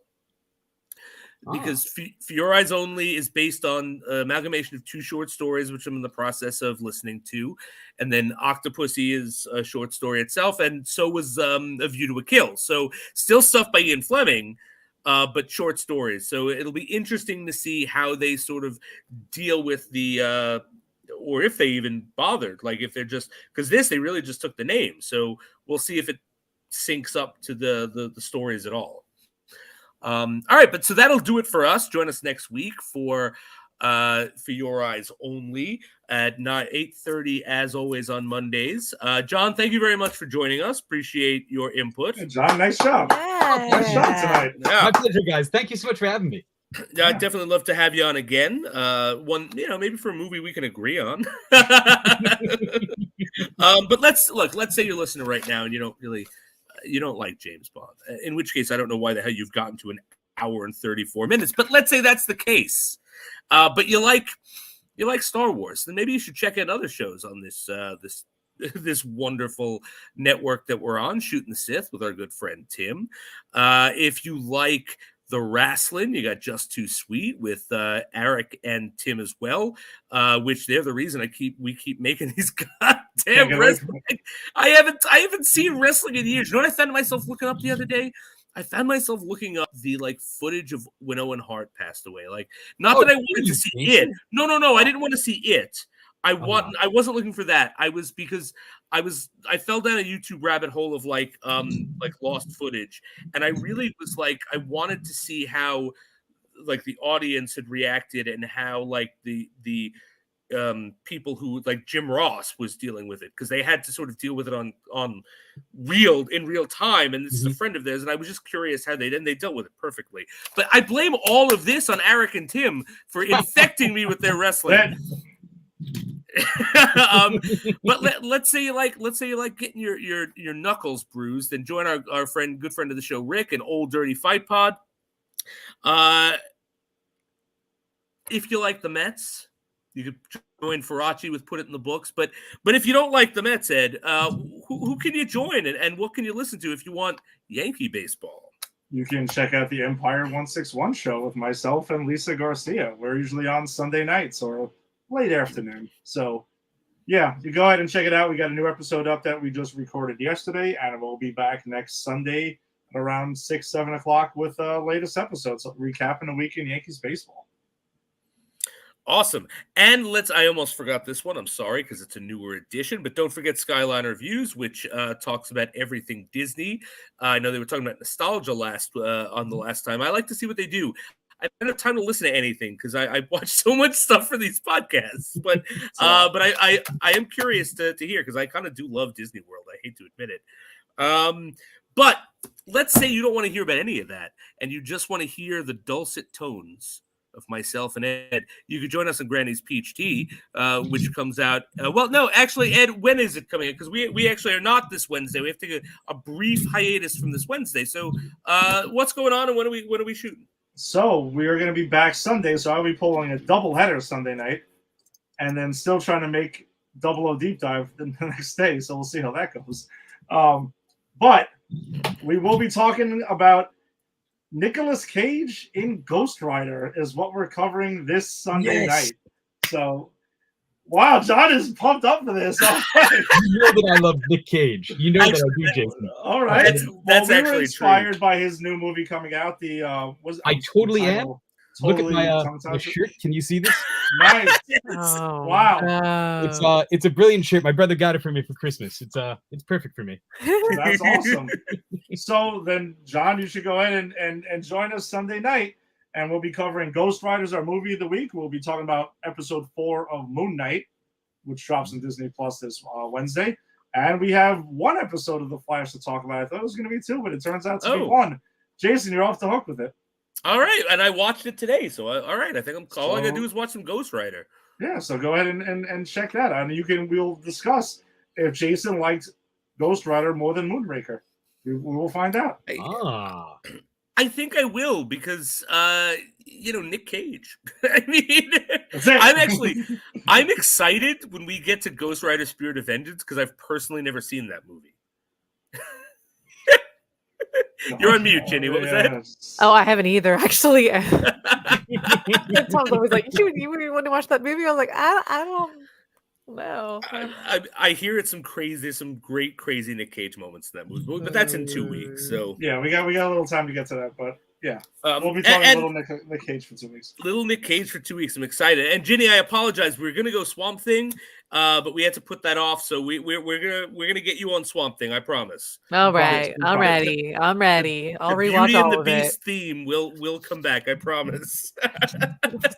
Because For Your Eyes Only is based on an amalgamation of two short stories, which I'm in the process of listening to. And then Octopussy is a short story itself. And so was A View to a Kill. So still stuff by Ian Fleming, but short stories. So it'll be interesting to see how they sort of deal with the, or if they even bothered. Like if they're just, because they really just took the name. So we'll see if it syncs up to the stories at all. All right, but so that'll do it for us. Join us next week for Your Eyes Only at 8:30 as always on Mondays. John, thank you very much for joining us. Appreciate your input. Hey, John, nice job. Yeah. Nice job tonight. Yeah. My pleasure, guys. Thank you so much for having me. Yeah, I'd definitely love to have you on again. One, maybe for a movie we can agree on. But let's say you're listening right now and you don't like James Bond, in which case I don't know why the hell you've gotten to an hour and 34 minutes, but let's say that's the case. But you like Star Wars, then maybe you should check out other shows on this this wonderful network that we're on, Shooting the Sith, with our good friend Tim. If you like the wrestling, you got Just Too Sweet with Eric and Tim as well, which they're the reason we keep making these goddamn wrestling. I haven't seen wrestling in years. You know what I found myself looking up the other day? I found myself looking up the footage of when Owen Hart passed away. Not that I wanted to see it. No, I didn't want to see it. I wasn't looking for that. I fell down a YouTube rabbit hole of lost footage, and I really was I wanted to see how the audience had reacted and how the people who Jim Ross was dealing with it, because they had to sort of deal with it in real time, and this is a friend of theirs, and I was just curious how they dealt with it perfectly. But I blame all of this on Eric and Tim for infecting me with their wrestling. But let's say you like getting your knuckles bruised, and join our good friend of the show, Rick, and Old Dirty Fight Pod. If you like the Mets, you could join Faraci with Put It in the Books. But if you don't like the Mets, Ed, who can you join, and what can you listen to if you want Yankee baseball? You can check out the Empire 161 show with myself and Lisa Garcia. We're usually on Sunday nights or late afternoon. So, yeah, you go ahead and check it out. We got a new episode up that we just recorded yesterday, and we'll be back next Sunday at around 6, 7 o'clock with latest episodes, recapping the week in Yankees baseball. Awesome. And I almost forgot this one. I'm sorry, because it's a newer edition, but don't forget Skyline Reviews, which talks about everything Disney. I know they were talking about nostalgia on the last time. I like to see what they do. I don't have time to listen to anything because I watch so much stuff for these podcasts, but I am curious to hear, because I kind of do love Disney World. I hate to admit it. But let's say you don't want to hear about any of that, and you just want to hear the dulcet tones of myself and Ed. You could join us on Granny's Peach Tea, which comes out. Well, no, actually, Ed, when is it coming out? Because we actually are not this Wednesday. We have to take a brief hiatus from this Wednesday. So, what's going on, and when are we shooting? So we are going to be back Sunday. So I'll be pulling a doubleheader Sunday night, and then still trying to make 00 Deep Dive the next day. So we'll see how that goes. But we will be talking about Nicolas Cage in Ghost Rider is what we're covering this Sunday night. So, wow, John is pumped up for this. All right. You know that I love Nick Cage. You know that I do, Jason. All right. That's we actually were inspired true. by his new movie coming out. I totally am. Look at my shirt. Can you see this? Nice. Oh, wow. It's a brilliant shirt. My brother got it for me for Christmas. It's perfect for me. That's awesome. So then, John, you should go ahead and join us Sunday night, and we'll be covering Ghost Riders, our movie of the week. We'll be talking about episode 4 of Moon Knight, which drops on Disney Plus this Wednesday. And we have one episode of The Flash to talk about. I thought it was going to be 2, but it turns out to be 1. Jason, you're off the hook with it. All right, and I watched it today, so all right. I think all I gotta do is watch some Ghost Rider. Yeah, so go ahead and check that out, and we'll discuss if Jason liked Ghost Rider more than Moonraker. We will find out. I think I will, because Nick Cage. I mean, I'm excited when we get to Ghost Rider: Spirit of Vengeance, because I've personally never seen that movie. You're on mute, Jenny. What was that? Oh, I haven't either, actually. Tom's always like, you want to watch that movie? I was like, I don't know. I hear it's some great crazy Nick Cage moments in that movie, but that's in 2 weeks. So yeah, we got a little time to get to that, but yeah, we'll be talking little Nick Cage for 2 weeks. Little Nick Cage for 2 weeks. I'm excited. And Ginny, I apologize. We were gonna go Swamp Thing, but we had to put that off. So we're gonna get you on Swamp Thing. I promise. All right, I'm ready. I'll rewatch Beauty all and the of Beast it. theme will come back. I promise.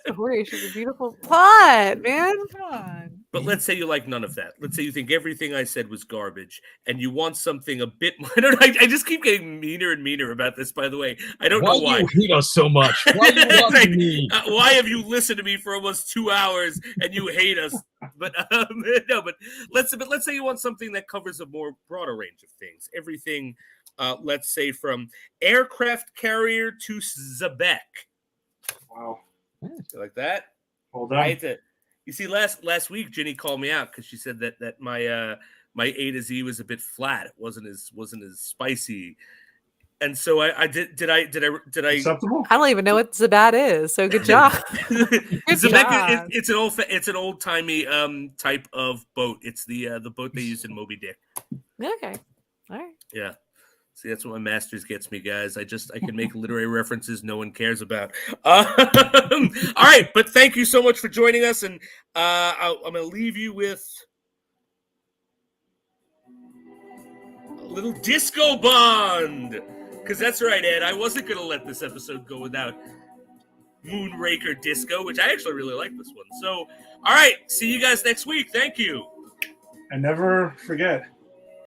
Story, she's a beautiful plot, man. Come on. But let's say you like none of that. Let's say you think everything I said was garbage, and you want something a bit more. I just keep getting meaner and meaner about this. By the way, I don't know why. Why do you hate us so much? Why do you love me? Why have you listened to me for almost 2 hours and you hate us? But no. But let's say you want something that covers a more broader range of things. Everything, let's say from aircraft carrier to Zebek. Wow, you like that? Well done. You see, last week Ginny called me out because she said that my my A to Z was a bit flat. It wasn't as spicy. And so I did I Acceptable? I don't even know what Zabat is. So good job. Zemeka, job. it's an old timey type of boat. It's the boat they used in Moby Dick. Okay. All right. Yeah. See, that's what my master's gets me, guys. I can make literary references no one cares about. All right, but thank you so much for joining us, and I'm going to leave you with a little Disco Bond, because that's right, Ed. I wasn't going to let this episode go without Moonraker Disco, which I actually really like this one. So, all right, see you guys next week. Thank you. And never forget,